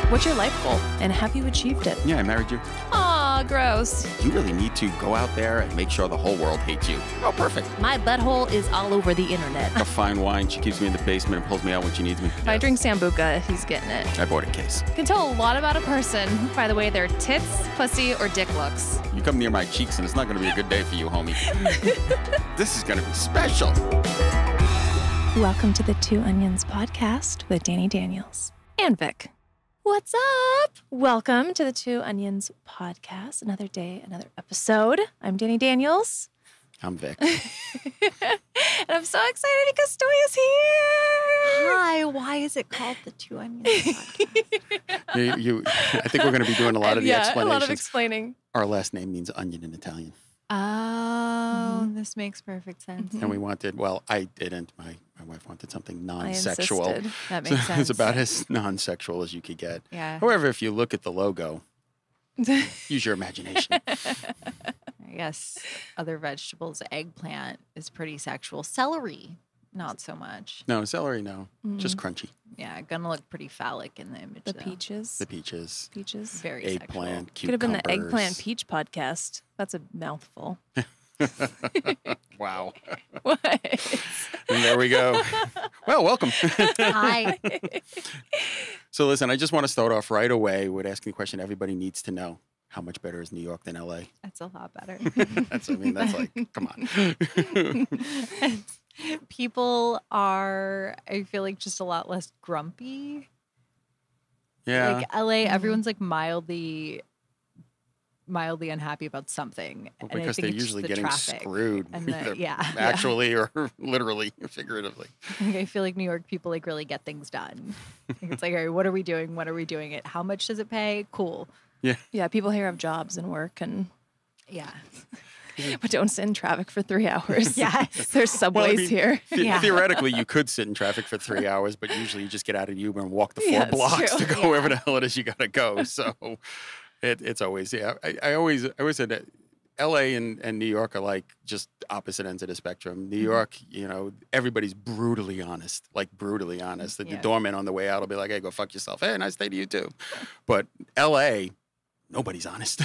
What's your life goal, and have you achieved it? Yeah, I married you. Aw, gross. You really need to go out there and make sure the whole world hates you. Oh, perfect. My butthole is all over the internet. A fine wine. She keeps me in the basement and pulls me out when she needs me. If I drink Sambuca, he's getting it. I bought a case. You can tell a lot about a person by the way their tits, pussy, or dick looks. You come near my cheeks and it's not going to be a good day for you, homie. This is going to be special. Welcome to the Two Onions podcast with Dani Daniels and Vic. What's up? Welcome to the Two Onions podcast. Another day, another episode. I'm Dani Daniels. I'm Vic. And I'm so excited because Stoya's here. Hi, why is it called the Two Onions podcast? I think we're going to be doing a lot of the explanations. a lot of explaining. Our last name means onion in Italian. Oh, this makes perfect sense. And we wanted, well, I didn't. My wife wanted something non-sexual. I insisted. That makes sense. It's about as non-sexual as you could get. Yeah. However, if you look at the logo, use your imagination. Yes, other vegetables, eggplant is pretty sexual. Celery, not so much. No, celery, no. Just crunchy. Yeah, gonna look pretty phallic in the image. The though. peaches. The peaches. Peaches. Very Eggplant, Could have been the cucumbers. eggplant peach podcast. That's a mouthful. Wow. What? And there we go. Well, welcome. sexual. Hi. So listen, I just want to start off right away with asking the question everybody needs to know. How much better is New York than LA? That's a lot better. That's like, come on. People are, I feel like, just a lot less grumpy. Yeah. Like LA, everyone's like mildly unhappy about something. Well, And I because think they're it's just usually the getting traffic screwed. and the- either yeah. Actually or literally, figuratively. Like, I feel like New York people like really get things done. Like, it's like, all right, what are we doing? When are we doing it? How much does it pay? Cool. Yeah. Yeah, people here have jobs and work and Yeah. but don't sit in traffic for 3 hours. Yes. There's subways here. Yeah. Theoretically, you could sit in traffic for 3 hours, but usually you just get out of the Uber and walk the 4 Yeah, it's blocks true. to go wherever the hell it is you got to go. So it's always, yeah. I always said that LA and New York are like just opposite ends of the spectrum. New York, you know, everybody's brutally honest, like brutally honest. The Yeah. doorman on the way out will be like, hey, go fuck yourself. Hey, nice day to you too. But LA, nobody's honest.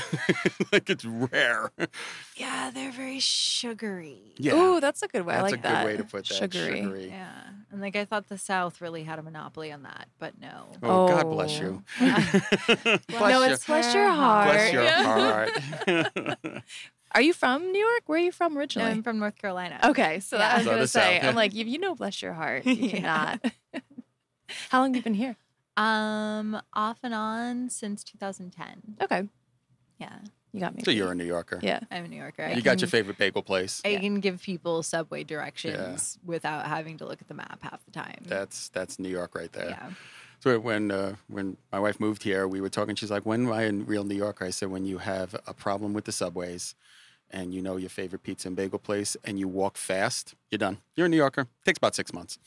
Like it's rare. Yeah, they're very sugary. Yeah. Ooh, that's a good way. I That's like a good that. way to put that. Sugary. Yeah. And like I thought the South really had a monopoly on that, but no. Oh, God bless you. No, it's bless your heart. Bless your Yeah. heart. Are you from New York? Where are you from originally? I'm from North Carolina. Okay, so Yeah. I was So going the to say, South. I'm like, you know, bless your heart. You Yeah. cannot. How long have you been here? Off and on since 2010. Okay, Yeah. you got me. So you're a New Yorker. Yeah. I'm a New Yorker. You got your favorite bagel place. I can give people subway directions without having to look at the map half the time. That's New York right there. Yeah. So when my wife moved here, we were talking. She's like, "When am I a real New Yorker?" I said, "When you have a problem with the subways, and you know your favorite pizza and bagel place, and you walk fast, you're done. You're a New Yorker. Takes about 6 months.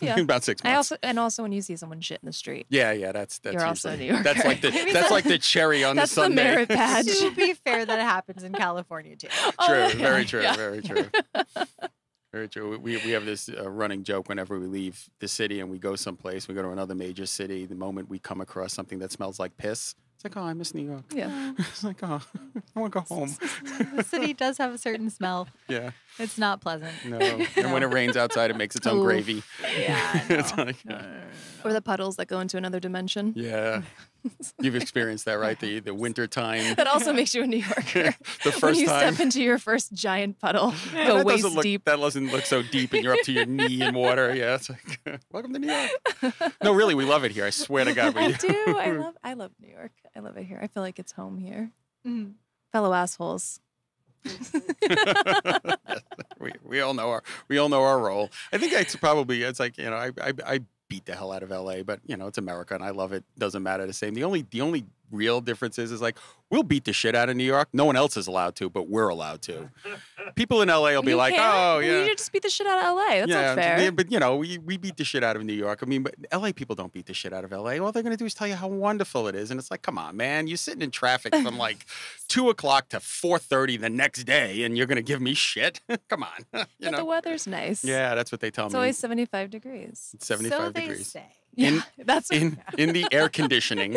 Yeah. About 6 months. Also when you see someone shit in the street. Yeah. That's You're usually, also a New Yorker. That's like the cherry on That's the the sundae. merit badge. To be fair, that happens in California too. True. Oh, Very true. yeah. Very true. Very true. We have this running joke whenever we leave the city and we go someplace, we go to another major city, the moment we come across something that smells like piss, it's like, oh, I miss New York. Yeah. It's like, oh, I want to go home. The city does have a certain smell. Yeah. It's not pleasant. No. And when it rains outside, it makes its own Oof. gravy. Yeah. It's No. like, Or the puddles that go into another dimension. yeah. You've experienced that, right? The winter time. That also makes you a New Yorker. The When first you time. step into your first giant puddle, That go doesn't waist look, deep. That doesn't look so deep, and you're up to your knee in water. Yeah, it's like, welcome to New York. No, really, we love it here. I swear to God, we I do. I love New York. I love it here. I feel like it's home here. Mhm. Fellow assholes. we all know our role. I think it's like, you know, I beat the hell out of LA, but you know, it's America and I love it. Doesn't matter the same. The only real difference is like we'll beat the shit out of New York. No one else is allowed to, but we're allowed to. People in LA will be You like, can't? oh Well, yeah. you just beat the shit out of LA. That's not fair. But you know, we beat the shit out of New York. I mean, but LA people don't beat the shit out of LA. All they're gonna do is tell you how wonderful it is. And it's like, come on, man. You're sitting in traffic from like 2 o'clock to 4:30 the next day, and you're gonna give me shit? Come on. But the weather's nice. Yeah, that's what they tell It's me. always 75 degrees. It's 75 so degrees. They say. that's in the air conditioning.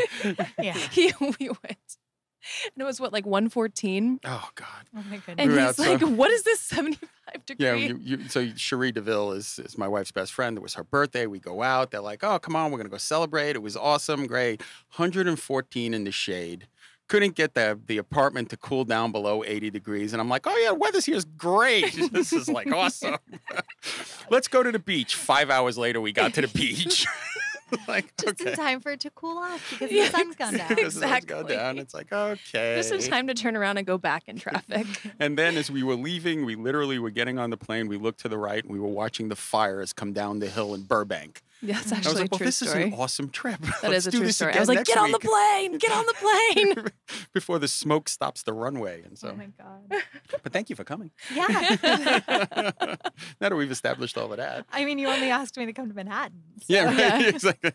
Yeah. we went. And it was what, like 114? Oh God. Oh my goodness. And We were he's out, like, what is this 75 Yeah, degree? so Cherie DeVille is my wife's best friend. It was her birthday. We go out. They're like, oh, come on, we're going to go celebrate. It was awesome, great. 114 in the shade. Couldn't get the apartment to cool down below 80 degrees. And I'm like, oh, yeah, the weather's here is great. This is like awesome. Let's go to the beach. 5 hours later, we got to the beach. Like, Just okay. in time for it to cool off because Yeah, the sun's gone down. Because the sun's Exactly. gone down. It's like, okay. Just in time to turn around and go back in traffic. And then as we were leaving, we literally were getting on the plane. We looked to the right and we were watching the fires come down the hill in Burbank. Yeah, it's I was actually like, a well, true this story. is an awesome trip. That Let's is a do true this story. I again was like, next get on the week." plane, get on the plane. Before the smoke stops the runway. And so, Oh my God. but thank you for coming. Yeah. Now that we've established all of that. I mean, you only asked me to come to Manhattan. so Yeah, right. Yeah. Exactly.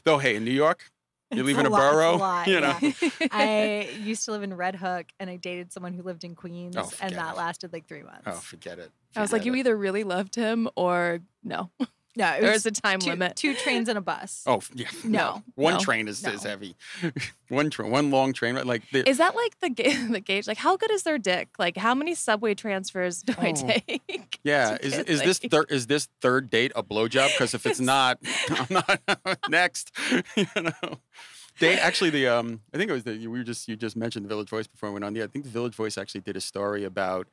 Though, hey, in New York, you it's live in a lot- it's borough, lot, you know. yeah. I used to live in Red Hook and I dated someone who lived in Queens Oh, and forget that it. lasted like 3 months. Oh, forget it. I was like, Forget you it. either really loved him or no. No, it There was is a time two, limit. 2 trains and a bus. Oh, yeah. No. One No. train is No. heavy. One long train. Like, Is that like the the gauge? Like, how good is their dick? Like, how many subway transfers do I Oh. take? yeah. to Is get, is this third date a blowjob? Because if it's not, I'm not next. You know. They actually I think it was you just mentioned the Village Voice before we went on. Yeah, I think the Village Voice actually did a story about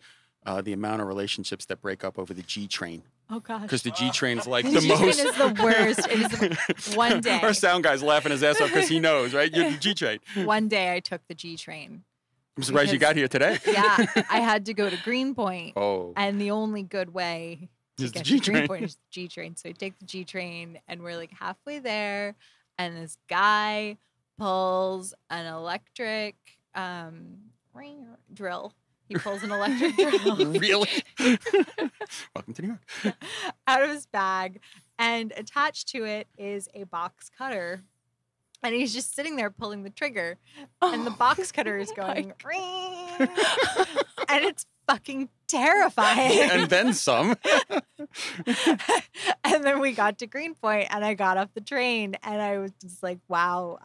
the amount of relationships that break up over the G train. Oh gosh. Because the G train is like The the G train most. is the worst. It is the one day. Our sound guy's laughing his ass off because he knows, right? You're the G train. One day I took the G train. I'm surprised you Because- got here today. Yeah, I had to go to Greenpoint, Oh, and the only good way to Is the get G to train. Greenpoint is the G train. So I take the G train, and we're like halfway there, and this guy pulls an electric drill. He pulls an electric drill really? Welcome to New York. out of his bag, and attached to it is a box cutter. And he's just sitting there pulling the trigger, and the box cutter is going, "Ring." And it's fucking terrifying. And then some. And then we got to Greenpoint, and I got off the train, and I was just like, wow,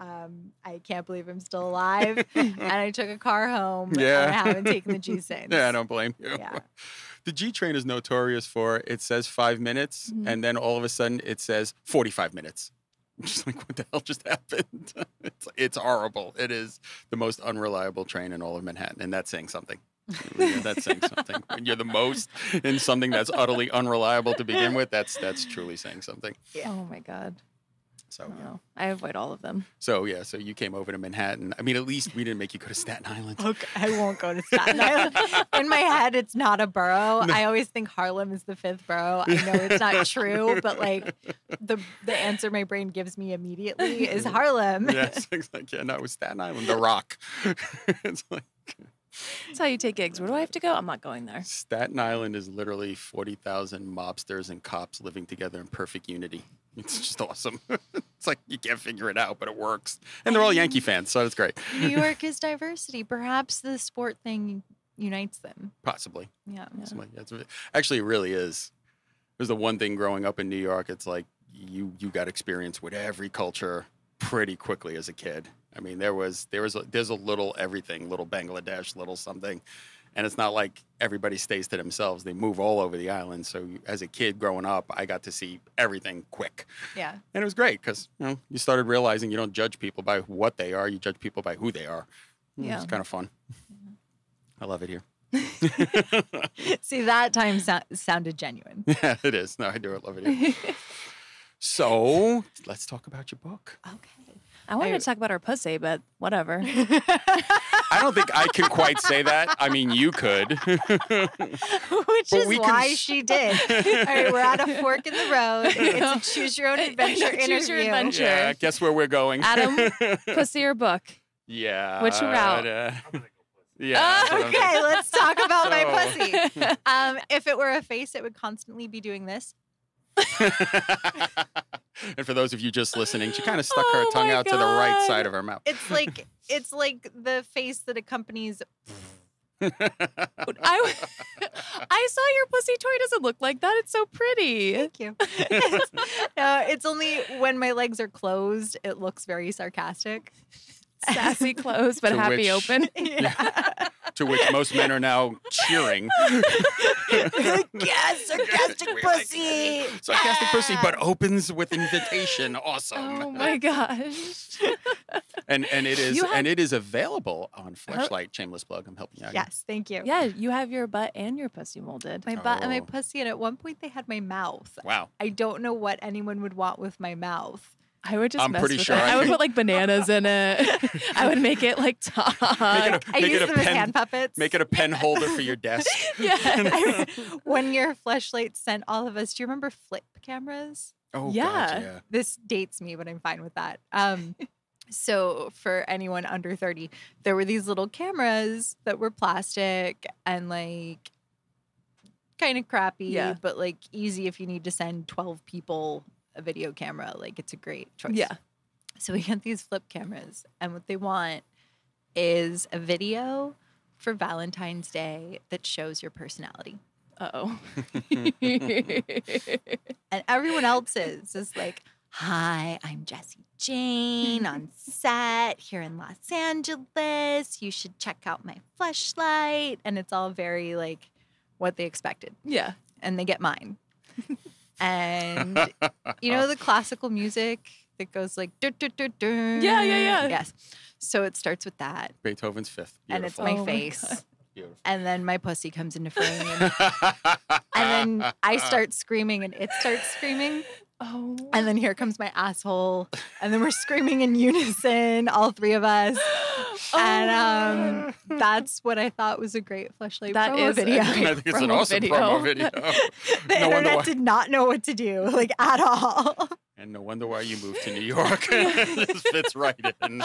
I can't believe I'm still alive. And I took a car home, Yeah. and I haven't taken the G since. Yeah, I don't blame you. Yeah. The G train is notorious for it says 5 minutes, Mhm. and then all of a sudden it says 45 minutes. I'm just like, what the hell just happened? It's horrible. It is the most unreliable train in all of Manhattan, and that's saying something. Yeah, that's saying something. When you're the most in something that's utterly unreliable to begin with, that's truly saying something. Yeah. Oh my God. So, No, I avoid all of them. so you came over to Manhattan. I mean, at least we didn't make you go to Staten Island. Okay, I won't go to Staten Island. In my head, it's not a borough. No. I always think Harlem is the 5th borough. I know it's not true, but like the answer my brain gives me immediately is Harlem. Yes, it's like, yeah, no, it was Staten Island, The Rock. It's like That's how you take gigs. Where do I have to go? I'm not going there. Staten Island is literally 40,000 mobsters and cops living together in perfect unity. It's just awesome. It's like you can't figure it out, but it works. And they're all Yankee fans, so it's great. New York is diversity. Perhaps the sport thing unites them. Possibly. Yeah. Something like that. Actually, it really is. There's the one thing growing up in New York, it's like you got experience with every culture pretty quickly as a kid. I mean, there's a little everything, little Bangladesh, little something. And it's not like everybody stays to themselves. They move all over the island. So as a kid growing up, I got to see everything quick. Yeah. And it was great because you started realizing you don't judge people by what they are. You judge people by who they are. Yeah. It's kind of fun. I love it here. See, that time sounded genuine. Yeah, it is. No, I do love it here. So let's talk about your book. Okay. I wanted to talk about our pussy, but whatever. I don't think I can quite say that. I mean, you could. Which But is we can why s- she did. All right, we're at a fork in the road. It's a choose your own adventure interview. Choose your adventure. Yeah, guess where we're going. Adam, pussy or book? Yeah. Which route? Yeah. that's what I'm Okay, let's talk about my So- pussy. If it were a face, it would constantly be doing this. And for those of you just listening, she kind of stuck her Oh tongue my out to the right God. side of her mouth. It's like the face that accompanies I saw your pussy toy. Doesn't look like that. It's so pretty. Thank you. It's only when my legs are closed, it looks very sarcastic. Sassy closed, but happy open. Yeah. To which most men are now cheering. Yes, sarcastic pussy. Sarcastic pussy, but opens with invitation. Awesome. Oh my gosh. And it is available on Fleshlight. Shameless plug. I'm helping you out. Yes, thank you. Yeah, you have your butt and your pussy molded. My butt and my Oh. pussy, and at one point they had my mouth. Wow. I don't know what anyone would want with my mouth. I would just I'm mess pretty with sure it. I I would could- put like bananas in it. I would make it like talk. I Make use it a them as pen- hand puppets. Make it a pen holder for your desk. Yeah. One year, Fleshlight sent all of us. Do you remember flip cameras? Oh, Yeah. God, yeah. This dates me, but I'm fine with that. So for anyone under 30, there were these little cameras that were plastic and like kind of crappy, Yeah. but like easy if you need to send 12 people a video camera. Like it's a great choice. Yeah. So we got these flip cameras, and what they want is a video for Valentine's Day that shows your personality. Uh-oh. And everyone else's is like, hi, I'm Jessie Jane on set here in Los Angeles. You should check out my fleshlight. And it's all very like what they expected. Yeah. And they get mine. And you know the classical music that goes like dur, dur, dur, dur. Yeah, yeah, yeah. Yes. So it starts with that. Beethoven's Fifth. And it's Beautiful. my Oh my face. God. Beautiful. And then my pussy comes into frame. And then I start screaming and it starts screaming. Oh. And then here comes my asshole. And then we're screaming in unison, all three of us. Oh And that's what I thought was a great fleshlight That promo is a video. great I think it's an promo awesome video. promo video. The No wonder internet why. did not know what to do, like at all. And no wonder why you moved to New York. This fits right in.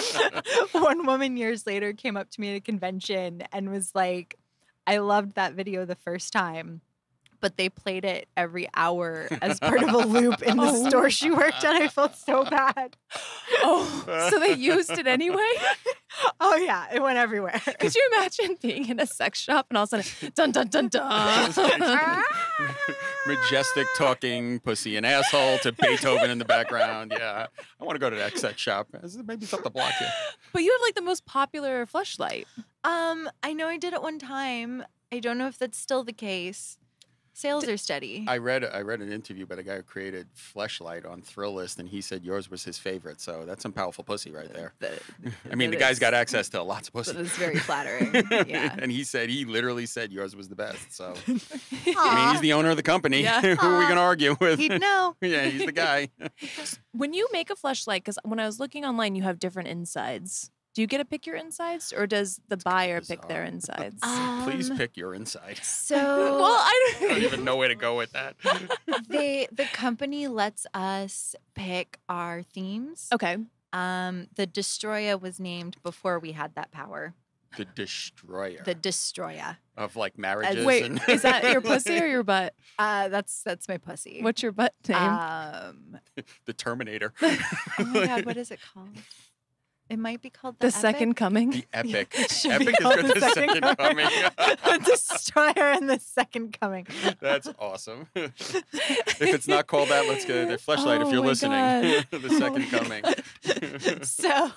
One woman years later came up to me at a convention and was like, I loved that video the first time, but they played it every hour as part of a loop in the Oh. store she worked at. I felt so bad. Oh, so they used it anyway? Oh, yeah. It went everywhere. Could you imagine being in a sex shop and all of a sudden, dun, dun, dun, dun. Majestic talking pussy and asshole to Beethoven in the background. Yeah. I want to go to that sex shop. Maybe it's up the block here. But you have like the most popular fleshlight. I know I did it one time. I don't know if that's still the case. Sales are steady. I read an interview by the guy who created Fleshlight on Thrillist, and he said yours was his favorite. So that's some powerful pussy right there. I mean, the guy's got access to lots of pussy. That is very flattering. Yeah. And he literally said yours was the best. So I mean, Aw, he's the owner of the company. Yeah. Who are we going to argue with? he'd know. Yeah, he's the guy. When you make a fleshlight, because when I was looking online, you have different insides. Do you get to pick your insides, or does the buyer pick their bizarre. insides? Please pick your inside. So well, I I don't even know where to go with that. the company lets us pick our themes. Okay. The Destroya was named before we had that power. The destroyer The Destroya. of like marriages. Wait, and is that your pussy or your butt? That's my pussy. What's your butt name? the Terminator. Oh my god, what is it called? It might be called the Epic? second coming. The epic. should Epic be is called good. the The second second coming. The Destroyer and the Second Coming. That's awesome. If it's not called that, let's go to Fleshlight Oh if you're my listening. God. The second coming. So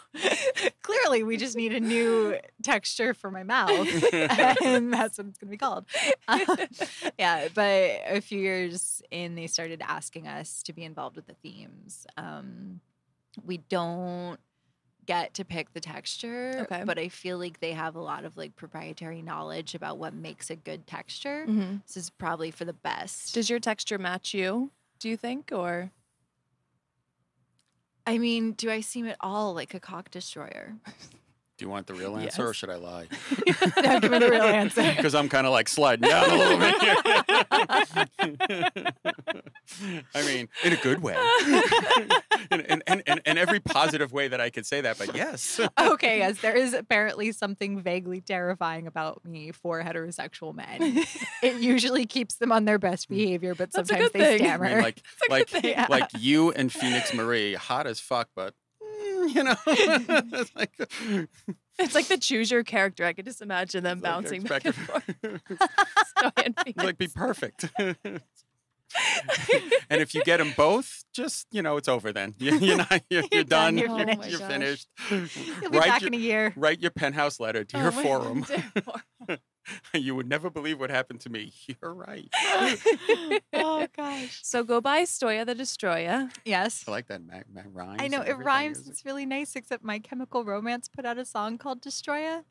clearly, we just need a new texture for my mouth, and that's what it's going to be called. Yeah, but a few years in, they started asking us to be involved with the themes. We don't get to pick the texture, Okay. but I feel like they have a lot of like proprietary knowledge about what makes a good texture. Mhm. This is probably for the best. Does your texture match you, do you think, or? I mean, do I seem at all like a cock destroyer? Do you want the real answer or Yes. should I lie? No, give me the real answer. Because I'm kind of like sliding down a little bit here. I mean, in a good way. in every positive way that I could say that, but yes. Okay, yes, there is apparently something vaguely terrifying about me for heterosexual men. It usually keeps them on their best behavior, but That's a sometimes good they thing. stammer. I mean, like thing. you and Phoenix Marie, hot as fuck, but you know. It's like, It's like the choose your character. I could just imagine them bouncing back and forth. Stoya and Phoenix. like be perfect. And if you get them both, just, you know, it's over then. You're done. You're finished. You're Oh my finished. You'll be back in a year. Write your penthouse letter to your my forum. dear. You would never believe what happened to me. You're right. Oh gosh. So go buy Stoya the Destroya. Yes. I like that rhymes. I know and it everything. rhymes. It's really nice. Except My Chemical Romance put out a song called Destroya.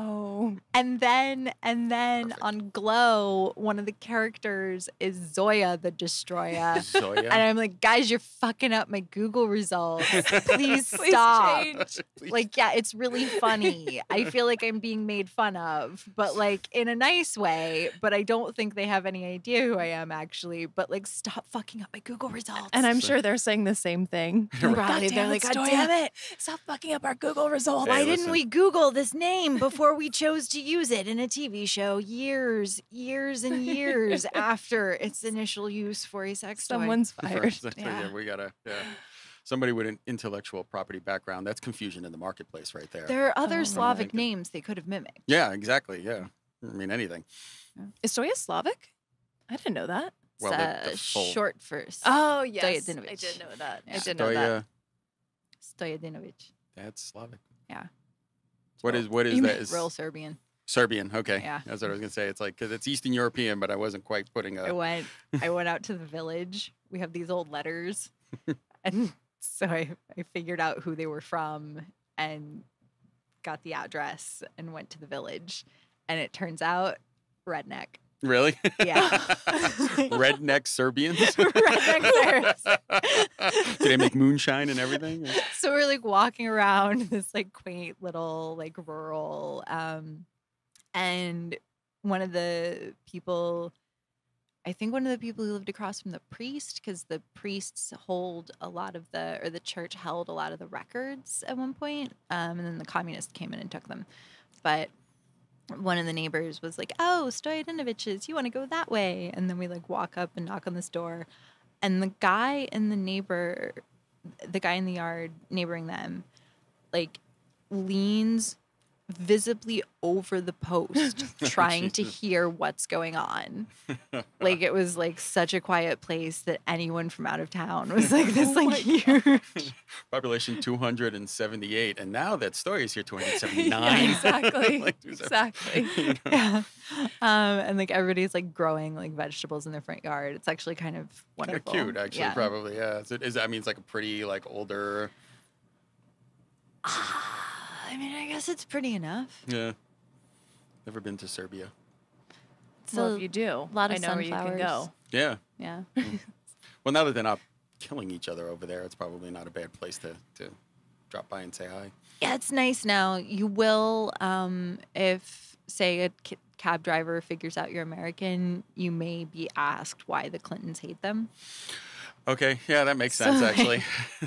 Oh, And then Perfect. on Glow, one of the characters is Zoya the Destroya. Zoya. And I'm like, guys, you're fucking up my Google results. Please Please stop. change. Please. Like, yeah, it's really funny. I feel like I'm being made fun of, but like in a nice way. But I don't think they have any idea who I am actually. But like, stop fucking up my Google results. and I'm sure they're saying the same thing. Probably. God They're damn like, it, God Stoya. damn it. Stop fucking up our Google results. Hey, Why listen. didn't we Google this name before we chose to use it in a TV show years and years after its initial use for a sex toy? Someone's fired. Yeah. We gotta. Yeah. Somebody with an intellectual property background. That's confusion in the marketplace, right there. There are other Oh, Slavic right. names they could have mimicked. Yeah, exactly. Yeah. I mean, anything. Is Stoya Slavic? I didn't know that. Well, It's the full short for Oh, yes. I Dinovic. did know that. Yeah. I did know that. Stoya, Stojadinovic. that's Slavic. Yeah. What is You that? meant Is real Serbian. Serbian? Okay, Yeah. that's what I was gonna say. It's like because it's Eastern European, but I wasn't quite putting I a. went out to the village. We have these old letters. And so I figured out who they were from and got the address and went to the village. And it turns out redneck. Really? Yeah. Redneck Serbians. Redneck Serbs. Do they make moonshine and everything? So we're like walking around this like quaint little like rural and one of the people who lived across from the priest, because the priests hold a lot of the church held a lot of the records at one point, and then the communists came in and took them. But one of the neighbors was like, "Oh, Stojadinovich's, you want to go that way?" And then we like walk up and knock on this door, and the guy in the yard neighboring them, like leans visibly over the post trying to hear what's going on. Like it was like such a quiet place that anyone from out of town was like this like huge Population 278, and now that story is here 279. Yeah, exactly. Like, Exactly. you know. yeah. And like everybody's like growing like vegetables in their front yard. It's actually kind of Kind of wonderful. cute, actually. Yeah. Probably, yeah. I mean, it's like a pretty like older. I mean, I guess it's pretty enough. Yeah. Never been to Serbia. Well, So, if you do, lot of I know where you can go. sunflowers. Yeah. yeah. Well, now that they're not killing each other over there, it's probably not a bad place to drop by and say hi. Yeah, it's nice now. You will, if, say, a cab driver figures out you're American, you may be asked why the Clintons hate them. Okay, yeah, that makes sense, So, actually.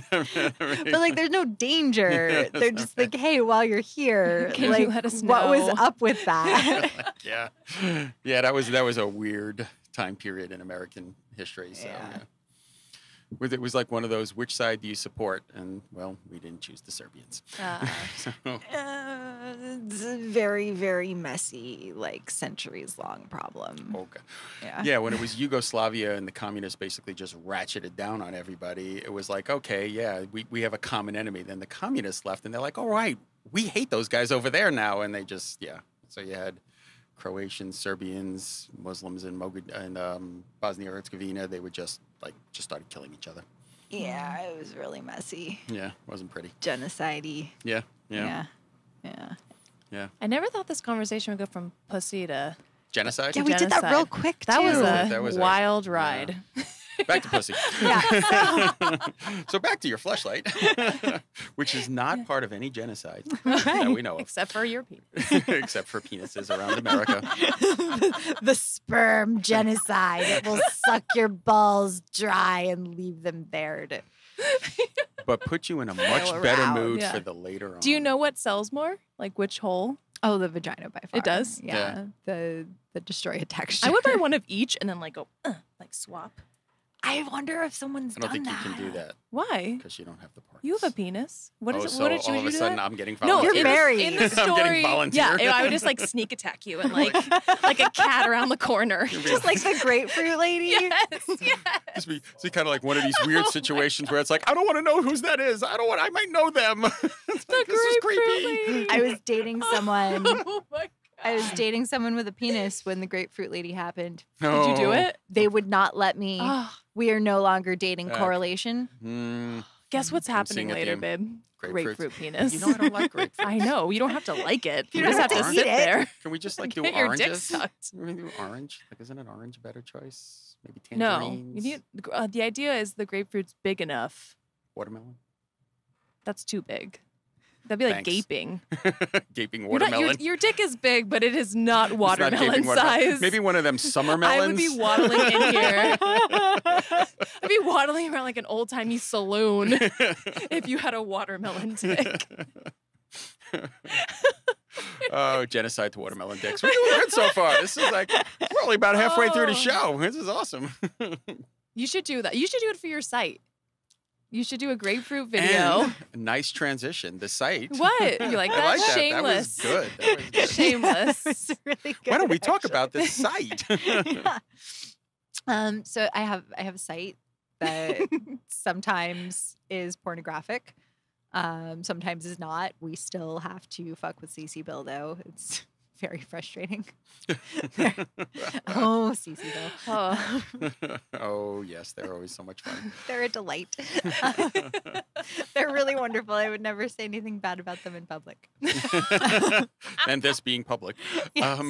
But, like, there's no danger. They're just like, hey, while you're here, Can you like, let us what was know? up with that? yeah, yeah, that was a weird time period in American history. So Yeah. yeah. It was like one of those, which side do you support? And well, we didn't choose the Serbians. So, It's a very, very messy, like, centuries-long problem. okay. Yeah. Yeah, when it was Yugoslavia and the communists basically just ratcheted down on everybody, it was like, okay, yeah, we have a common enemy. Then the communists left and they're like, all right, we hate those guys over there now. And they just, yeah. So you had Croatians, Serbians, Muslims, and Bosnia-Herzegovina. They would just started killing each other. Yeah, it was really messy. Yeah, wasn't pretty. Genocide-y. Yeah, yeah. Yeah. I never thought this conversation would go from pussy to Genocide? Yeah, we did that genocide. real quick, too. that was That a was a- wild yeah. ride. Back to pussy. Yeah. So back to your fleshlight, which is not part of any genocide that we know of, Except for your penis. except for penises around America. The sperm genocide. It will suck your balls dry and leave them there to... But put you in a much Feel better around. mood Yeah. for the later on. Do you know what sells more? Like which hole? Oh, the vagina by far. It does? Yeah. The Destroya texture. I would buy one of each and then like go, like swap. I wonder if someone's I don't done think that. you can do that Why? because you don't have the parts. You have a penis. What is it? So What did you all of do a sudden that? I'm getting No, volunteers. You're married. In the I'm story, getting volunteered. yeah, I would just like sneak attack you and like a cat around the corner. Just like the grapefruit lady. Yes, yes. Just be kind of like one of these weird situations where it's like, I don't want to know whose that is. I might know them. It's like, this is creepy. Lady. I was dating someone. Oh my God. I was dating someone with a penis when the grapefruit lady happened. Did you do it? They would not let me. Oh, We are no longer dating correlation. guess what's I'm happening seeing a later, theme. babe? Grapefruit. Grapefruit penis. You know I don't like grapefruit. I know. You don't have to like it. You You just have don't to have sit to eat it. there. Can we just like do Get your dick oranges? sucked. Can we do orange? Like, isn't an orange a better choice? Maybe No, tangerines? you need. The idea is the grapefruit's big enough. Watermelon? That's too big. That'd be like Thanks. gaping. Gaping You're not- watermelon? your dick is big, but it is not It's not watermelon gaping watermelon. size. Maybe one of them summer I melons. would be waddling in here. I'd be waddling around like an old timey saloon if you had a watermelon dick. Oh, genocide to watermelon dicks. We're doing good so far. This is like, we're only about halfway through the Oh. show. This is awesome. You should do that. You should do it for your site. You should do a grapefruit video. And a nice transition. The site. What? You like I that? like that. Shameless. That was good. That was good. Shameless. It's really good. Why don't we talk actually. about this site? Yeah. So I have a site that sometimes is pornographic, sometimes is not. We still have to fuck with CC Bill though. It's very frustrating. Oh, CC Bill. Oh. Oh, yes. They're always so much fun. They're a delight. They're really wonderful. I would never say anything bad about them in public. And this being public. Yes.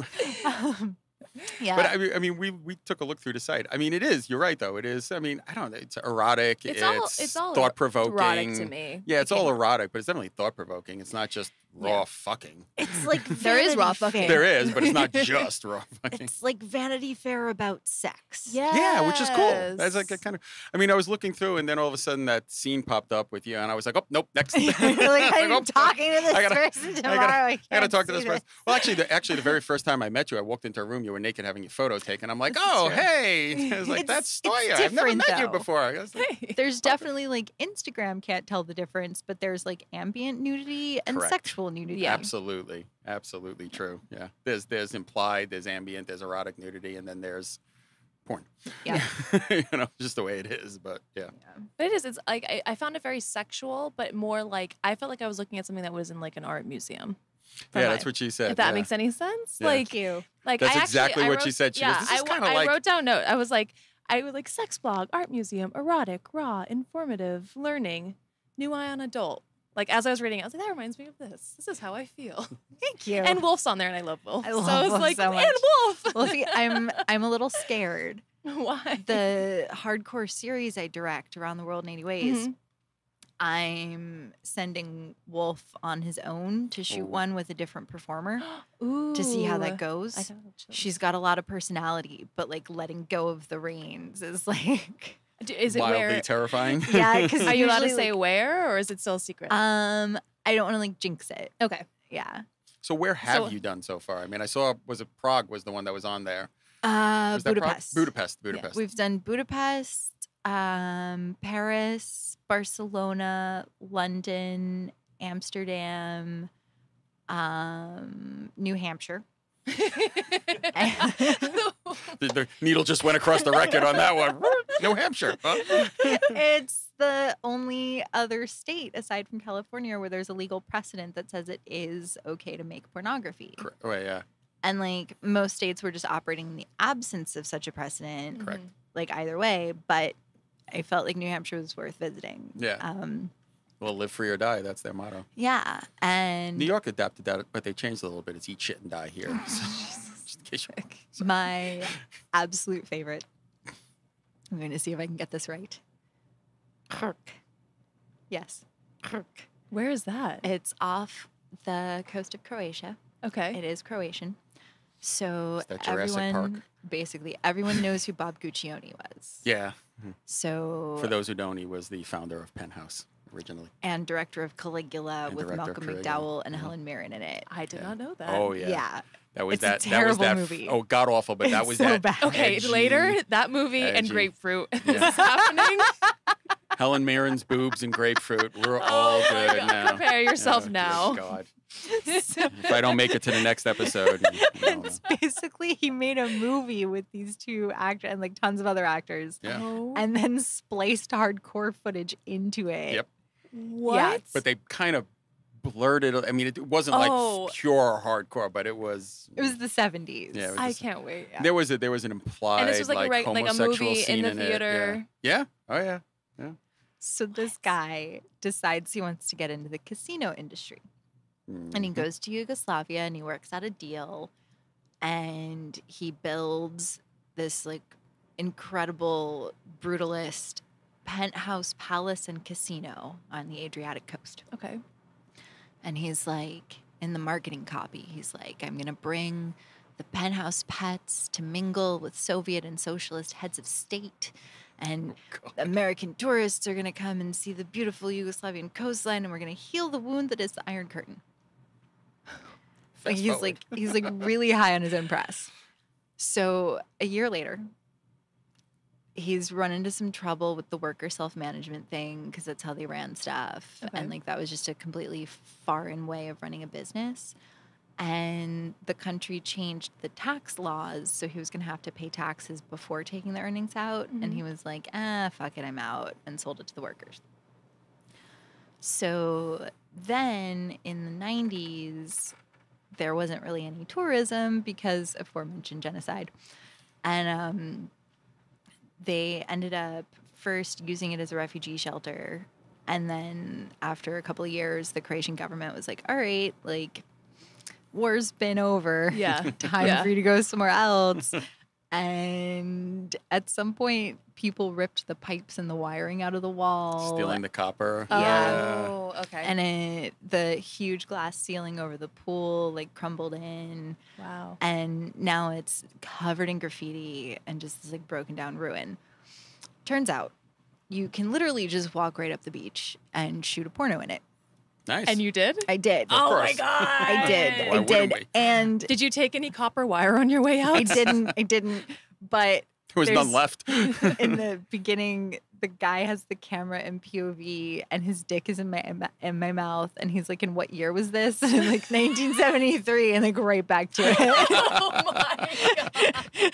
Yeah. But I mean, we took a look through the site. I mean, it is. You're right, though. It is. I mean, I don't know. It's erotic. It's all thought provoking. erotic to me. Yeah, it's all erotic, but it's definitely thought provoking. It's not just raw fucking. It's like There is raw fucking. There is, but it's not just raw fucking. It's like Vanity Fair about sex. Yeah, which is cool. That's like a kind of. I mean, I was looking through, and then all of a sudden that scene popped up with you, and I was like, oh, nope, next. You're like, Like, I'm oh, talking to this I gotta- person tomorrow. I gotta talk to can't this see person. Well, actually, the very first time I met you, I walked into a room. You were naked, having your photo taken. I'm like, This is oh, true. hey. I was like, that's It's Stoya. I've never different, met you though. before. I was like, Hey. There's definitely like Instagram can't tell the difference, but there's like ambient nudity and Correct. sexual nudity. Yeah. Absolutely true. Yeah, there's implied, there's ambient, there's erotic nudity, and then there's porn. Yeah. You know, just the way it is. But yeah, But it is. It's like I found it very sexual, but more like I felt like I was looking at something that was in like an art museum. For yeah, my- that's what she said. If that yeah. makes any sense, Yeah. like Thank you. That's I exactly actually, what she said. She goes, "This is kinda I like-" wrote down note. I was like, I would like sex blog, art museum, erotic, raw, informative, learning, new eye on adult. Like as I was reading, I was like, that reminds me of this. This is how I feel. Thank you. And Wolf's on there, and I love Wolf. I so love I was Wolf like, so much. and Wolf. Well, see, I'm a little scared. Why? The hardcore series I direct around the world in 80 ways. Mhm. I'm sending Wolf on his own to shoot Ooh. one with a different performer Ooh. to see how that I goes. got a little chills. She's got a lot of personality, but like letting go of the reins is like Is it Mildly where? terrifying. yeah. Because Are you allowed to say where, or is it still a secret? I don't want to like jinx it. Okay. Yeah. So where have So- you done so far? I mean, I saw, was it Prague was the one that was on there? Was that Prague? Budapest. Budapest. We've done Budapest, Paris, Barcelona, London, Amsterdam, New Hampshire. The needle just went across the record on that one. New Hampshire. Huh? It's the only other state aside from California where there's a legal precedent that says it is okay to make pornography. Oh, yeah. And like most states were just operating in the absence of such a precedent, Correct. like either way. But I felt like New Hampshire was worth visiting. Yeah. Well, live free or die. That's their motto. Yeah. And New York adapted that, but they changed it a little bit. It's eat shit and die here. So, just in case you're... my absolute favorite. I'm going to see if I can get this right. Krk. Yes. Krk. Where is that? It's off the coast of Croatia. Okay. It is Croatian. So Is that Jurassic everyone, Park? basically, everyone knows who Bob Guccione was. Yeah. So For those who don't, he was the founder of Penthouse originally. and director of Caligula And with director of Malcolm Caligula. McDowell and Yeah. Helen Mirren in it. I did Yeah. not know that. Oh, yeah. Yeah. That was It's a that. terrible that was that. movie. Oh, god awful. But that It's was so that. bad. Okay, edgy- later that movie and edgy. Grapefruit Yeah. is happening. Helen Mirren's boobs and grapefruit. We're all Oh my good God. now. Prepare yourself Oh, dear now. God. If I don't make it to the next episode, It's basically he made a movie with these two actors and like tons of other actors, yeah. Oh. and then spliced hardcore footage into it. Yep. What? But they kind of blurred it. I mean, it wasn't Oh. like pure hardcore, but it was. It was the 70s. Yeah, it was I just- can't wait. Yeah. There was an implied And this was like a homosexual movie in scene the it. theater. Yeah. Oh yeah. So this guy decides he wants to get into the casino industry. And he Mhm. goes to Yugoslavia and he works out a deal and he builds this like incredible brutalist penthouse palace and casino on the Adriatic coast. Okay. And he's like, in the marketing copy, he's like, I'm going to bring the penthouse pets to mingle with Soviet and socialist heads of state. And American tourists are going to come and see the beautiful Yugoslavian coastline, and we're going to heal the wound that is the Iron Curtain. Like Fast he's like really high on his own press. So a year later, he's run into some trouble with the worker self-management thing because that's how they ran stuff. Okay. And like that was just a completely foreign way of running a business. And the country changed the tax laws, so he was going to have to pay taxes before taking the earnings out. And Mhm. he was like, fuck it, I'm out, and sold it to the workers. So then in the 90s, there wasn't really any tourism because of aforementioned genocide. And they ended up first using it as a refugee shelter. And then after a couple of years, the Croatian government was like, all right, like, war's been over. Yeah. Time Yeah. for you to go somewhere else. And at some point, people ripped the pipes and the wiring out of the wall. Stealing the copper. Yeah. Oh, okay. And the huge glass ceiling over the pool like crumbled in. Wow. And now it's covered in graffiti and just this like broken down ruin. Turns out you can literally just walk right up the beach and shoot a porno in it. Nice. And you did? I did. Oh my course. God. I did. Why I wouldn't did. we? And Did you take any copper wire on your way out? I didn't. But there was none there's- left. in the beginning, the guy has the camera in POV and his dick is in my mouth. And he's like, in what year was this? And I'm like, 1973. And like right back to it. Oh my God.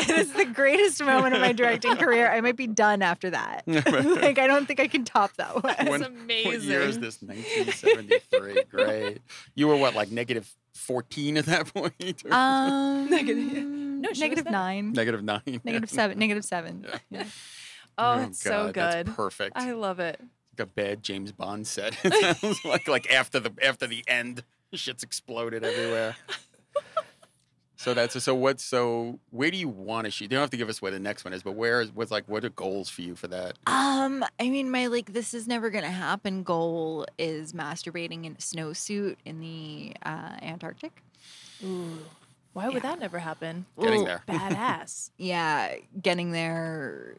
It's the greatest moment of my directing career. I might be done after that. Like, I don't think I can top that one. That's What amazing. year is this? 1973. Great. You were what, like negative 14 at that point? No, she was negative there. 9. Negative 9. Negative 7. Negative 7. Yeah. Yeah. Oh, it's so God, good. That's perfect. I love it. Like a bad James Bond set. It sounds like after the end, shit's exploded everywhere. So where do you want to shoot? You don't have to give us where the next one is, but what are goals for you for that? I mean, my like, this is never gonna happen goal is masturbating in a snowsuit in the Antarctic. Ooh. Why would that never happen? Getting Well, there. Badass. Yeah, getting there,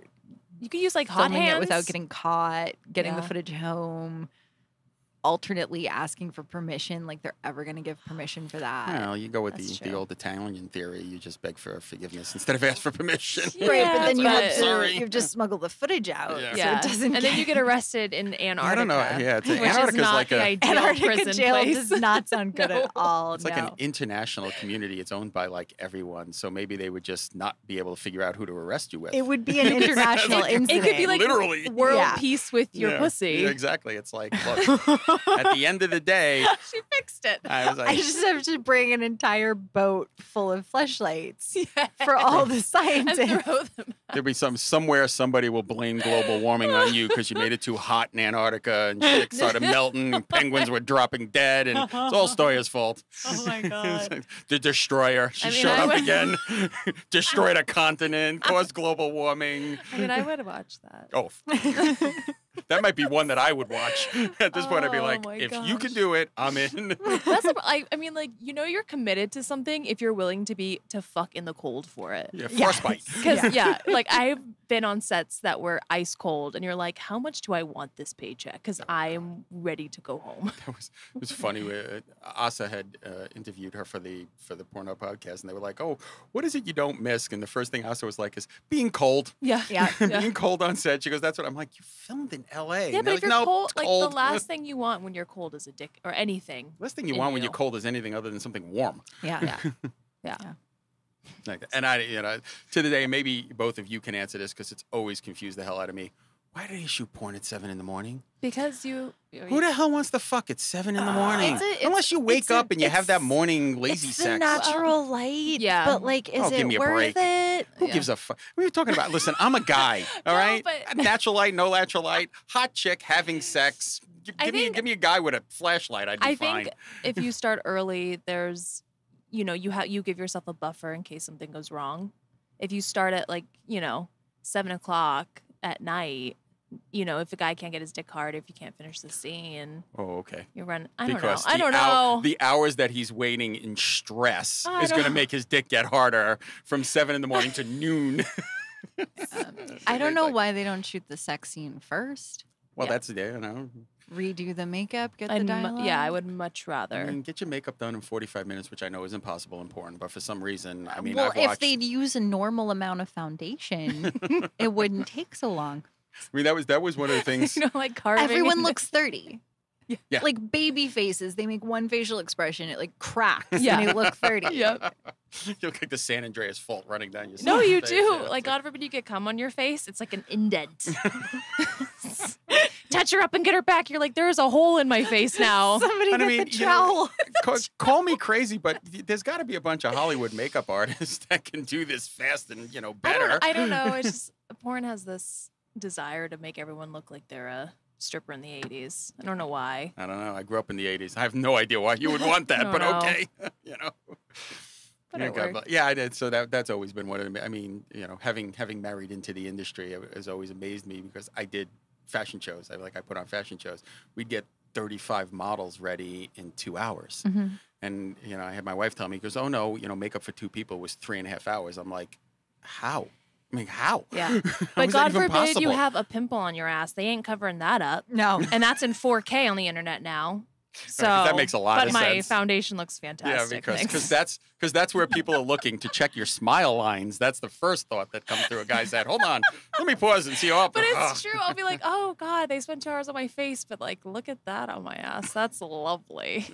You could use like hot filming hands it without getting caught, getting the Yeah. footage home, alternately asking for permission, like they're ever gonna give permission for that. Well, you go with That's the true. old Italian theory. You just beg for forgiveness instead of ask for permission. Right, Yeah, but then you but- have to Sorry. you have to smuggle the footage out, Yeah. so Yeah. it doesn't. And then you get arrested in Antarctica. I don't know. Yeah, which Antarctica's is not like the a ideal Antarctica prison jail place. does not sound good No. at all. it's like no. an international community. It's owned by like everyone. So maybe they would just not be able to figure out who to arrest you with. It would be an international Like, incident. It could be like Literally. world Yeah. peace with your Yeah. pussy. Yeah, exactly. It's like, look, at the end of the day, She fixed it. I was I like, just have to bring an entire boat full of fleshlights Yeah. for all the And scientists. throw them. there'll be somewhere somebody will blame global warming on you because you made it too hot in Antarctica and shit started melting and penguins were dropping dead and it's all Stoya's fault. Oh my God. The destroyer. She I mean, showed I up would- again, destroyed a continent, caused global warming. I mean, I would watch that. Oh, that might be one that I would watch. At this point, I'd be Oh like, my if you gosh. can do it, I'm in. That's I mean, like, you know, you're committed to something if you're willing to fuck in the cold for it. Yeah, Yeah. frostbite. Because yeah, like I've been on sets that were ice cold, and you're like, how much do I want this paycheck? Because I am ready to go home. It was funny. Asa had interviewed her for the Porno podcast, and they were like, "Oh, what is it you don't miss?" And the first thing Asa was like is being cold. Yeah. Being cold on set. She goes, "That's what I'm like." You filmed in L.A. Yeah, And but they're if you're "No, cold, it's like cold." the last thing you want when you're cold is a dick or anything. Last thing you in want when you. you're cold is anything other than something warm. Yeah. Yeah. Like, and I, to the day, maybe both of you can answer this because it's always confused the hell out of me. Why did he shoot porn at 7 a.m? Because Who the hell wants to fuck at 7 a.m? Unless you wake up and you have that morning lazy it's sex. the natural light. Yeah. But like, is give me it a worth break. it? Who gives a fuck? What are you talking about? Listen, I'm a guy, all No, right? but- Natural light, no natural light, hot chick having sex. Give me a guy with a flashlight. I'd be fine. think if you start early, there's, you give yourself a buffer in case something goes wrong. If you start at 7 o'clock at night, if a guy can't get his dick hard, if you can't finish the scene, Oh, okay. you run. Because I don't know. The hours that he's waiting in stress is going to make his dick get harder from 7 a.m. to noon. I don't know why they don't shoot the sex scene first. Well, Yeah. that's the Redo the makeup, get the dialogue. I would much rather. I mean, get your makeup done in 45 minutes, which I know is impossible in porn, but for some reason, I mean, well, I've watched. if they'd use a normal amount of foundation, it wouldn't take so long. I mean, that was one of the things. Like carving. Everyone looks 30. Yeah. Like baby faces, they make one facial expression, it like cracks, Yeah. and they look 30. Yep. You look like the San Andreas fault running down your. No, you face. do. Yeah, Like, God forbid you get cum on your face. It's like an indent. Touch her up and get her back. You're like, there's a hole in my face now. Somebody And get I mean, the you know, trowel. call me crazy, but there's got to be a bunch of Hollywood makeup artists that can do this fast and better. I don't know. It's just porn has this desire to make everyone look like they're a stripper in the 80s. I don't know why. I don't know. I grew up in the 80s. I have no idea why you would want that, No, but no. okay. But Yeah, it God worked. bless. Yeah, I did. So that's always been one of them. I mean, having married into the industry has always amazed me because I did fashion shows. I put on fashion shows. We'd get 35 models ready in 2 hours. Mm-hmm. And, I had my wife tell me, goes, "Oh no, makeup for 2 people was 3.5 hours." I'm like, how? I mean, how? Yeah. How But is that God even forbid you possible? have a pimple on your ass. They ain't covering that up. No. And that's in 4K on the internet now. So that makes a lot but of my sense. foundation looks fantastic. Yeah, because that's where people are looking to check your smile lines. That's the first thought that comes through a guy's head. Hold on, let me pause and see. Oh, But it's true. I'll be like, oh God, they spent 2 hours on my face, but like, look at that on my ass. That's lovely.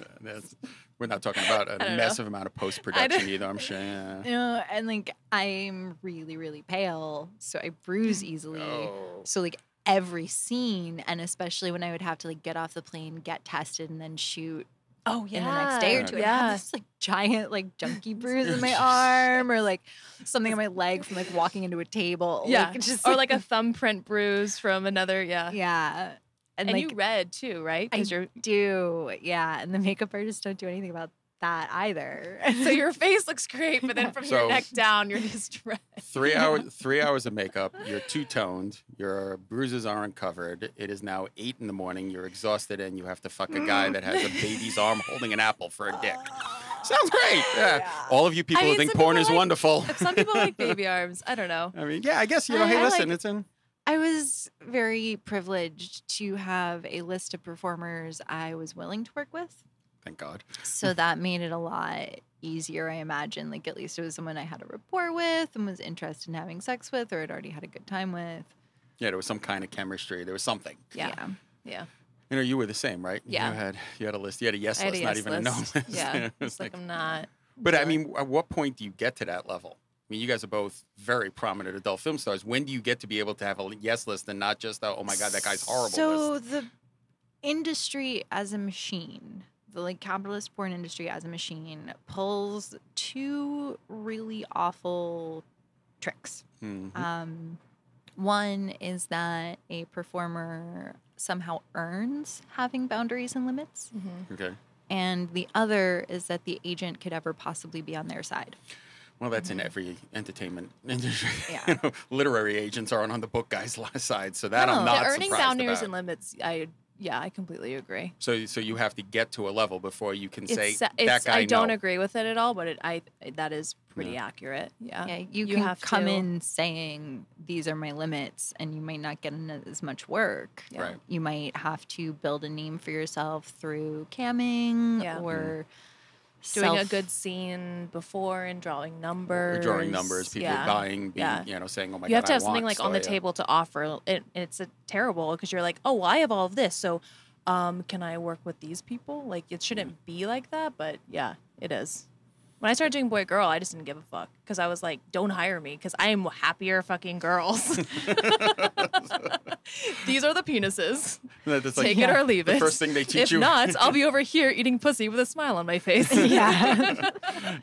We're not talking about I a don't know. massive amount of post production either. I'm sure. Yeah. And like I'm really, really pale, so I bruise easily. Oh. So like every scene, and especially when I would have to like get off the plane, get tested, and then shoot Oh in the next day or two, I'd have Yeah. this like giant like junky bruise in my arm, or like something on my leg from like walking into a table. Yeah. Like, just Or like a thumbprint bruise from another. Yeah. yeah. And like, you read too, right? I Because you're do, yeah. And the makeup artists don't do anything about that either. so your face looks great, but then from So- your neck down, you're just red. 3 hours. 3 hours of makeup. You're two-toned. Your bruises aren't covered. It is now 8 a.m. You're exhausted, and you have to fuck a guy that has a baby's arm holding an apple for a dick. Sounds great. Yeah. All of you people I mean, who think some porn people is like- wonderful. Some people like baby arms. I don't know. I mean, yeah. I guess hey, I listen, like- it's in. I was very privileged to have a list of performers I was willing to work with. Thank God. So that made it a lot easier, I imagine. Like, at least it was someone I had a rapport with and was interested in having sex with, or had already had a good time with. Yeah, there was some kind of chemistry. There was something. Yeah. Yeah. You were the same, right? Yeah. You had a list. You had a yes I had list, a not yes even a no list. list. Yeah. It's It's like I'm not. But I sure. mean, at what point do you get to that level? I mean, you guys are both very prominent adult film stars. When do you get to be able to have a yes list and not just a, oh my God, that guy's horrible So list? the industry as a machine, the like capitalist porn industry as a machine, pulls 2 really awful tricks. Mhm. One is that a performer somehow earns having boundaries and limits. Okay. And the other is that the agent could ever possibly be on their side. Well, that's in every entertainment industry. Yeah. Literary agents aren't on the book guy's side, so that I'm No, not the earning surprised boundaries about. and limits, I Yeah, I completely agree. So you have to get to a level before you can say that It's guy. I don't no. agree with it at all, but that is pretty accurate. Yeah. Yeah, you can have come to. in saying these are my limits, and you might not get in as much work. Yeah. Right. You might have to build a name for yourself through camming Yeah. or Doing a good scene before and drawing numbers. Drawing numbers, people buying, saying, "Oh my God, you have to I have something want like on the Stoya." table to offer. It's terrible because you're like, oh, well, I have all of this, so can I work with these people? Like, it shouldn't be like that, but yeah, it is. When I started doing boy girl, I just didn't give a fuck because I was like, don't hire me because I am happier fucking girls. These are the penises. That's Take it or leave it. The first thing they teach if you. If not, I'll be over here eating pussy with a smile on my face. Yeah.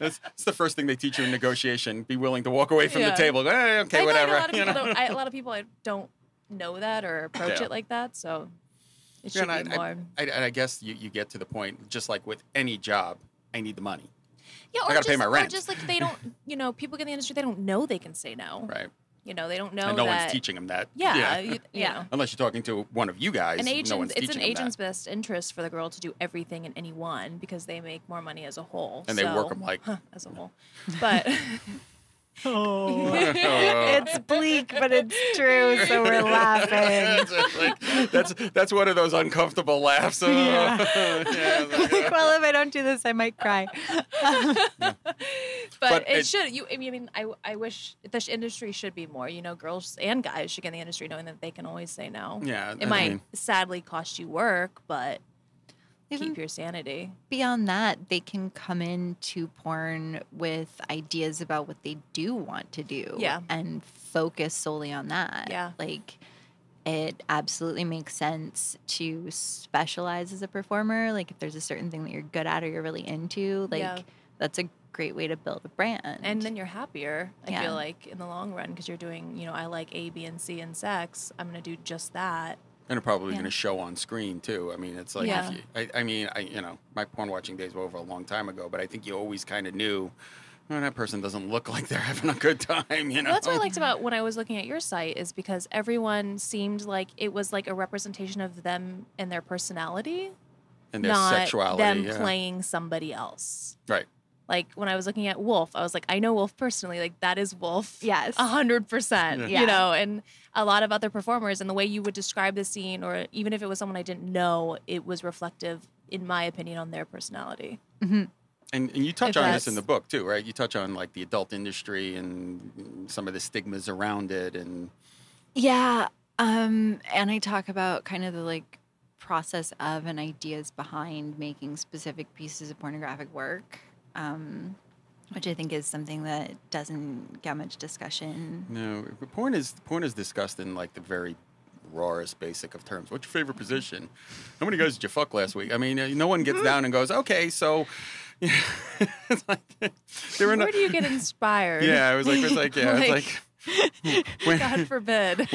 It's the first thing they teach you in negotiation. Be willing to walk away from the table. Okay, I whatever. A lot of people don't know that or approach it like that, so it should be more. I guess you get to the point, just like with any job, I need the money. Yeah, I got to pay my rent. Or just like they don't, people get in the industry, they don't know they can say no. Right. They don't know and that. no one's teaching them that. Yeah. You know. Unless you're talking to one of you guys, no one's teaching them that. It's an agent's best interest for the girl to do everything and anyone because they make more money as a whole. And they work them like. As a whole. But. It's bleak, but it's true, so we're laughing. That's one of those uncomfortable laughs. Yeah. Well, if I don't do this, I might cry. But it should. I wish the industry should be more. Girls and guys should get in the industry knowing that they can always say no. Yeah, it might sadly cost you work, but keep your sanity. Beyond that, they can come into porn with ideas about what they do want to do. Yeah. And focus solely on that. Yeah. Like, it absolutely makes sense to specialize as a performer. Like, if there's a certain thing that you're good at or you're really into, that's a great way to build a brand. And then you're happier, I feel like, in the long run, because you're doing, I like A, B, and C in sex. I'm going to do just that. And it's probably going to show on screen too. I mean, it's like, my porn watching days were over a long time ago, but I think you always kind of knew, that person doesn't look like they're having a good time, Well, that's what I liked about when I was looking at your site is because everyone seemed like it was like a representation of them and their personality. And their not sexuality. Them playing somebody else. Right. Like when I was looking at Wolf, I was like, I know Wolf personally. Like that is Wolf. Yes. 100%. Yeah. And a lot of other performers and the way you would describe the scene, or even if it was someone I didn't know, it was reflective, in my opinion, on their personality. Mm-hmm. And you touch on this in the book too, right? You touch on like the adult industry and some of the stigmas around it, and and I talk about kind of the process of and ideas behind making specific pieces of pornographic work. Which I think is something that doesn't get much discussion. No, porn is discussed in the very rawest basic of terms. What's your favorite position? How many guys did you fuck last week? I mean, no one gets down and goes, okay, so. It's where do you get inspired? Yeah, it was like when, God forbid.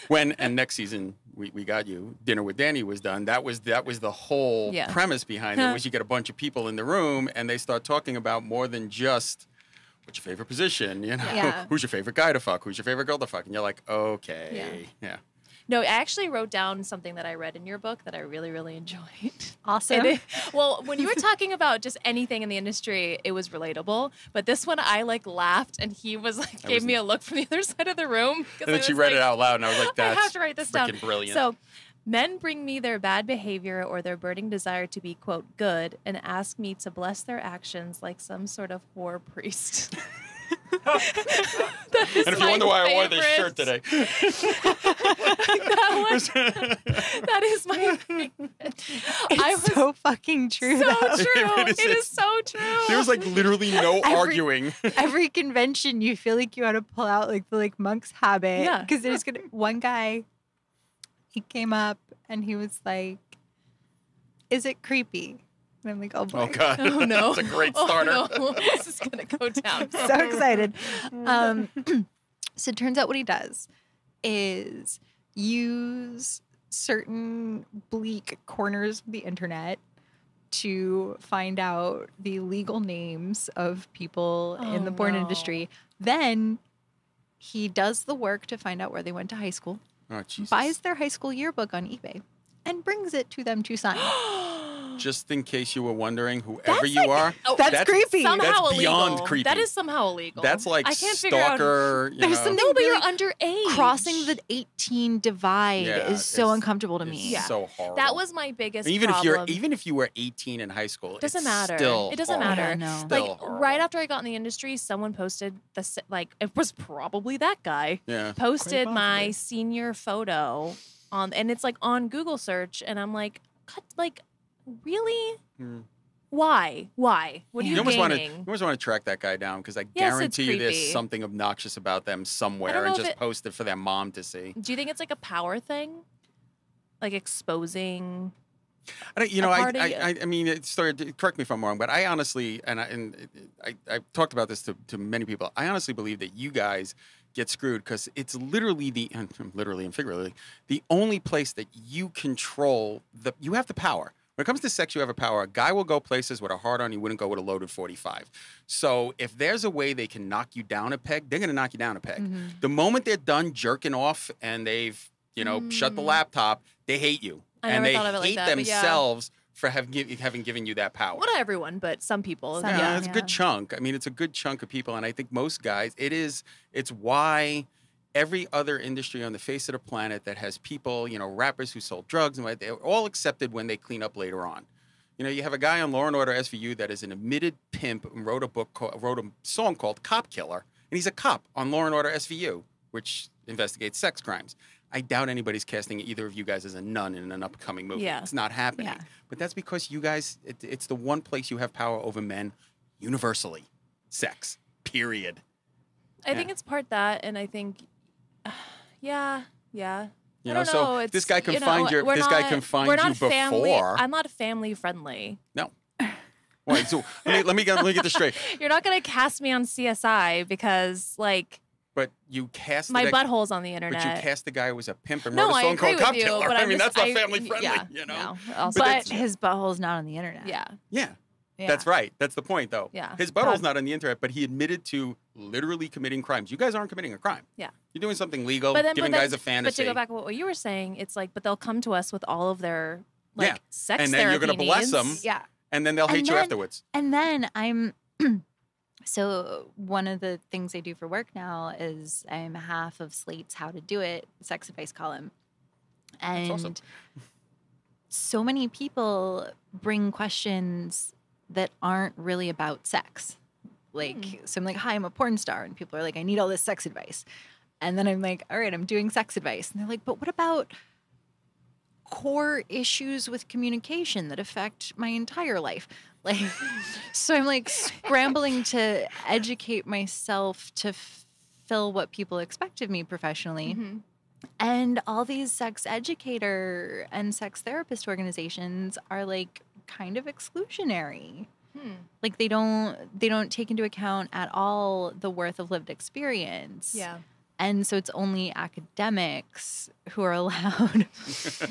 When and next season we got you. Dinner with Danny was done. That was the whole premise behind it. Was you get a bunch of people in the room and they start talking about more than just what's your favorite position. Who's your favorite guy to fuck? Who's your favorite girl to fuck? And you're like, okay, yeah. No, I actually wrote down something that I read in your book that I really, really enjoyed. Awesome. Well, when you were talking about just anything in the industry, it was relatable. But this one, I laughed, and he was gave me a look from the other side of the room. And then she read it out loud, and I was like, "That's I have to write this down." Brilliant. So, men bring me their bad behavior or their burning desire to be quote good, and ask me to bless their actions like some sort of whore priest. And if you wonder why I wore this shirt today, that is my favorite. It's so fucking true. So true. It is so true. There was literally no arguing. Every convention, you feel like you had to pull out the monk's habit. Yeah. Because there's one guy. He came up and he was like, "Is it creepy?" And I'm like, "Oh boy. Oh God. Oh no. That's a great starter. Oh, no. This is gonna go down. So excited. So it turns out what he does is use certain bleak corners of the internet to find out the legal names of people in the porn industry. Then he does the work to find out where they went to high school, Oh, Jesus. buys their high school yearbook on eBay, and brings it to them to sign. Just in case you were wondering, whoever you are, That's creepy. Somehow That's illegal. beyond creepy. That is somehow illegal. That's like I can't figure out. stalker. There's something No, but really you're underage. crossing the 18 divide Yeah, is so it's- uncomfortable to It's me. Yeah. so horrible. That was my biggest even problem. if you were 18 in high school, Doesn't it's matter. Still It doesn't horrible. matter. Yeah, no. Still like horrible. right after I got in the industry, someone posted like it was probably that guy Yeah. posted Quite my possibly. senior photo on, and it's like on Google search, and I'm like, really? Hmm. Why? What are Yeah. you You almost want to gaining? track that guy down because I Yes, guarantee it's you there's creepy. something obnoxious about them I somewhere don't and know if just it- post it for their mom to see. Do you think it's like a power thing, like exposing? I don't, a party? I mean, correct me if I'm wrong, but I honestly, I talked about this to many people. I honestly believe that you guys get screwed because it's literally literally and figuratively, the only place that you control you have the power. When it comes to sex, you have a power. A guy will go places with a hard on, he wouldn't go with a loaded 45. So if there's a way they can knock you down a peg, they're going to knock you down a peg. Mm-hmm. The moment they're done jerking off and they've, shut the laptop, they hate you. I and never they thought of it like hate that, but yeah. themselves for having given you that power. Well, not everyone, but some people. Some- Yeah, Yeah. it's a good chunk. I mean, it's a good chunk of people. And I think most guys, it's why every other industry on the face of the planet that has people, rappers who sold drugs, and they're all accepted when they clean up later on. You have a guy on Law and Order SVU that is an admitted pimp and wrote a song called Cop Killer. And he's a cop on Law and Order SVU, which investigates sex crimes. I doubt anybody's casting either of you guys as a nun in an upcoming movie. Yeah. It's not happening. Yeah. But that's because you guys, it's the one place you have power over men universally. Sex. Period. I think it's part that, and I think, yeah. You I know, don't so know. if this It's, guy can you know, find we're this guy not- can find we're you not family, before. I'm not family friendly. No. Wait, so let me get this straight. You're not gonna cast me on CSI because But you cast my the, butthole's on the internet. But you cast the guy who was a pimp and no, wrote a I song agree called with Cop you, Killer. but I I'm mean, just, that's not family friendly, Yeah, you know. No, But also, But that's- his butthole's not on the internet. yeah. Yeah. Yeah. That's right. That's the point, though. Yeah. His butthole's God. not on the internet, but he admitted to literally committing crimes. You guys aren't committing a crime. Yeah. You're doing something legal, But then, giving guys a fantasy. But to go back to what you were saying, it's like, but they'll come to us with all of their Yeah. sex And then you're therapy gonna bless needs. them. Yeah. and then they'll And hate you then- afterwards. And then I'm so one of the things I do for work now is I'm half of Slate's How to Do It sex advice column. And awesome. so many people bring questions that aren't really about sex. So I'm like, hi, I'm a porn star. And people are like, I need all this sex advice. And then I'm like, all right, I'm doing sex advice. And they're like, but what about core issues with communication that affect my entire life? So I'm like scrambling to educate myself to fill what people expect of me professionally. Mhm. And all these sex educator and sex therapist organizations are like kind of exclusionary. Like they don't take into account at all the worth of lived experience. Yeah. And so it's only academics who are allowed.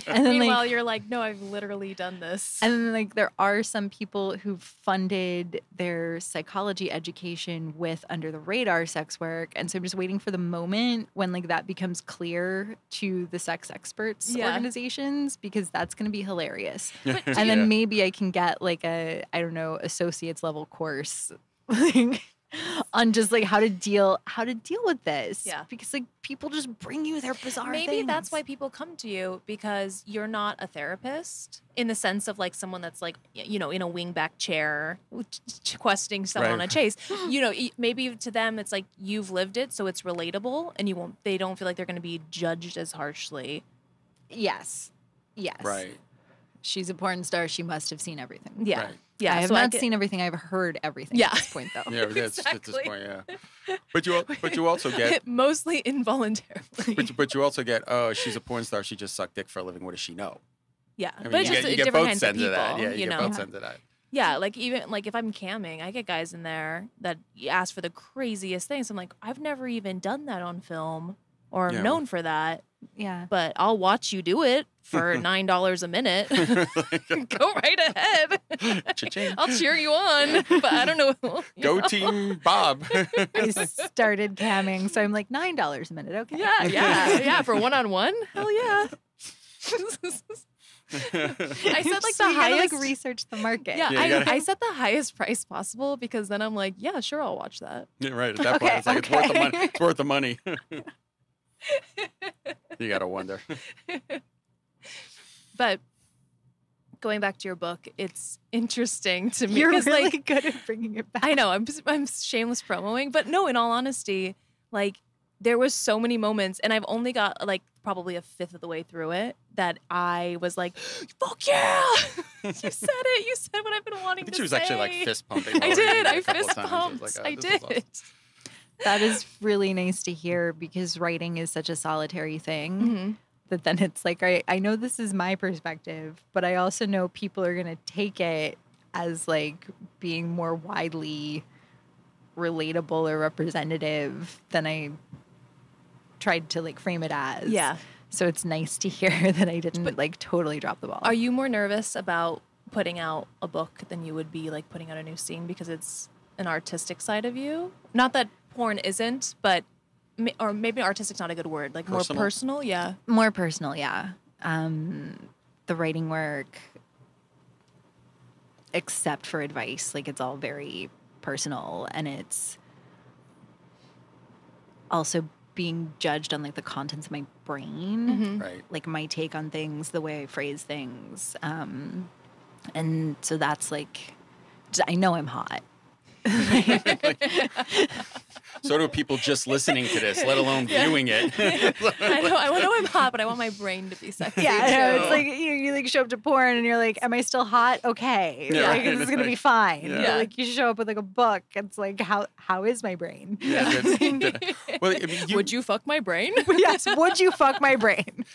And then Meanwhile, like, you're like, no, I've literally done this. and then like there are some people who funded their psychology education with under the radar sex work. And so I'm just waiting for the moment when like that becomes clear to the sex experts Yeah. organizations, because that's going to be hilarious. But do And you- then maybe I can get like a, I don't know, associate's level course like, on just like how to deal with this. Yeah. Because like people just bring you their bizarre maybe that's things. why people come to you, because you're not a therapist in the sense of like someone that's like, in a wingback chair questing someone on a Right. chase. Maybe to them it's like you've lived it, so it's relatable, and they don't feel like they're going to be judged as harshly. Yes. Right. She's a porn star. She must have seen everything. Yeah. Right. Yeah. I have so not get- seen everything. I've heard everything Yeah. at this point, though. Yeah, that's at this Exactly. point, yeah. But you also get mostly involuntarily. but you also get, oh, she's a porn star, she just sucked dick for a living. What does she know? Yeah. I mean, but it's you just get different both kinds of sides people, of that. Yeah, you get know. both sides of that. Yeah, like even like if I'm camming, I get guys in there that ask for the craziest things. I'm like, I've never even done that on film or Yeah. known for that, Yeah. but I'll watch you do it for $9 a minute. Go right ahead. Cha-ching. I'll cheer you on, but I don't know. Go Team Bob. I started camming, so I'm like $9 a minute. Okay. Yeah, for one-on-one. Hell yeah. I said like So the you gotta highest. like research the market. Yeah, Yeah, you gotta- I set the highest price possible because then I'm like, yeah, sure, I'll watch that. Yeah, right. At that point, it's like it's worth the money. Okay. It's worth the money. You gotta wonder. But going back to your book, it's interesting to me You're because really like good at bringing it back. I know I'm shameless promoing, but no, in all honesty, like there was so many moments, and I've only got like probably a fifth of the way through it that I was like, "Fuck yeah, you said it! You said what I've been wanting I think to she was say." actually like fist pumping. I while did. reading it I a couple of fist times. pumped. was like, I this is did. awesome. That is really nice to hear because writing is such a solitary thing Mhm. that then it's like, I know this is my perspective, but I also know people are going to take it as like being more widely relatable or representative than I tried to like frame it as. Yeah. So it's nice to hear that I didn't like totally drop the ball. Are you more nervous about putting out a book than you would be like putting out a new scene because it's an artistic side of you? Not that porn isn't, but or maybe artistic's not a good word. Like Personal? more personal, yeah. More personal, yeah. The writing work, except for advice, like it's all very personal, and it's also being judged on like the contents of my brain, Mm-hmm. Right. like my take on things, the way I phrase things, and so that's like, I know I'm hot. So do people just listening to this, let alone viewing it. I know I'm hot, but I want my brain to be sexy. Yeah, I know. too. It's like you like show up to porn and you're like, am I still hot? Okay. Yeah, Like, right. this is gonna be Like, fine. yeah. But, like you show up with like a book. It's like, how is my brain? Yeah, well, I mean, Would you fuck my brain? Yes, would you fuck my brain?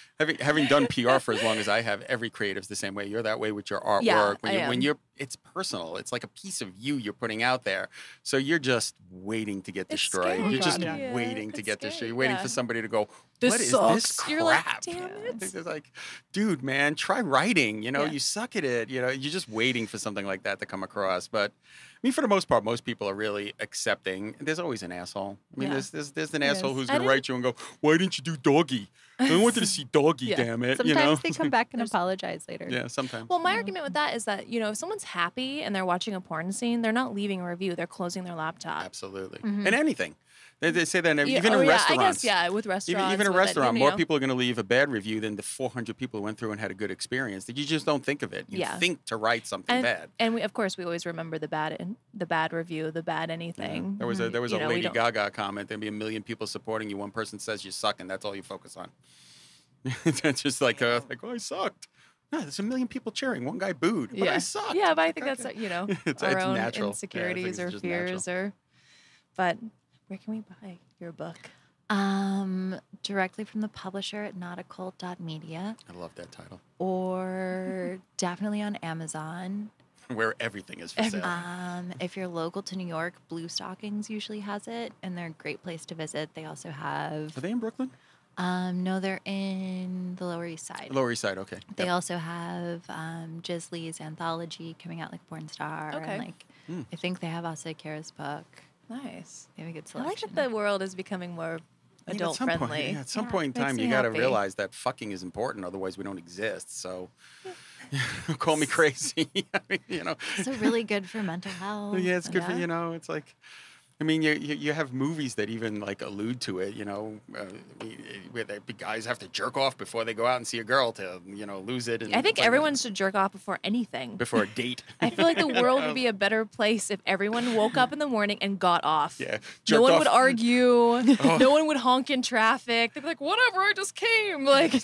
having done PR for as long as I have, every creative's the same way. You're that way with your artwork. Yeah, when you're, it's personal. It's like a piece of you you're putting out there. So you're just waiting to get It's destroyed. scary. You're just Yeah. waiting to It's get destroyed. scary, You're waiting yeah. for somebody to go, This what is sucks. this crap? You're like, damn I it. think it's like, dude, man, try writing. You know, Yeah. you suck at it. You know, you're just waiting for something like that to come across. But I mean, for the most part, most people are really accepting. There's always an asshole. I mean, Yeah. there's an asshole who's I going to didn't- write you and go, why didn't you do doggy? I wanted to see doggy, Yeah. damn it. Sometimes you know? they come back and apologize later. Yeah, sometimes. Well, my argument with that is that, you know, if someone's happy and they're watching a porn scene, they're not leaving a review. They're closing their laptop. Absolutely. Mhm. And anything. They say that Yeah, even oh, in yeah, restaurants. I guess, yeah, with restaurants. Even in a with it, restaurant, you more know. people are going to leave a bad review than the 400 people who went through and had a good experience. That you just don't think of it. You Yeah. think to write something bad. And we, of course, we always remember the bad review, the bad anything. There was a You know, we Lady don't- Gaga comment. There'd be a million people supporting you. One person says you suck, and that's all you focus on. It's just like oh, I sucked. No, there's a million people cheering. One guy booed, but I sucked. Yeah, but I think Okay. that's, you know, It's our own natural. Yeah, I think insecurities it's or just natural. fears or. But where can we buy your book? Directly from the publisher at notaccult.media I love that title. or definitely on Amazon. Where everything is for sale. If you're local to New York, Blue Stockings usually has it, and they're a great place to visit. They also have Are they in Brooklyn? no, they're in the Lower East Side. Lower East Side. Okay. They Yep. also have Jisley's anthology coming out, like Porn Star. Okay. And, like, Hmm. I think they have Asa Kara's book. Nice. They have a good I like selection. that the world is becoming more I mean, adult at some point, friendly. yeah, at some Yeah, point in makes time, me you got to happy. realize that fucking is important. Otherwise, we don't exist. So, call me crazy. I mean, you know. It's also really good for mental health. Yeah, it's good for Yeah. you know. It's like, I mean, you have movies that even like allude to it. You know, where the guys have to jerk off before they go out and see a girl to lose it. And I think it's like- everyone should jerk off before anything. before a date. I feel like the world would be a better place if everyone woke up in the morning and got off. Yeah, No jerked one off. would argue. Oh. No one would honk in traffic. They'd be like, "Whatever, I just came." Like,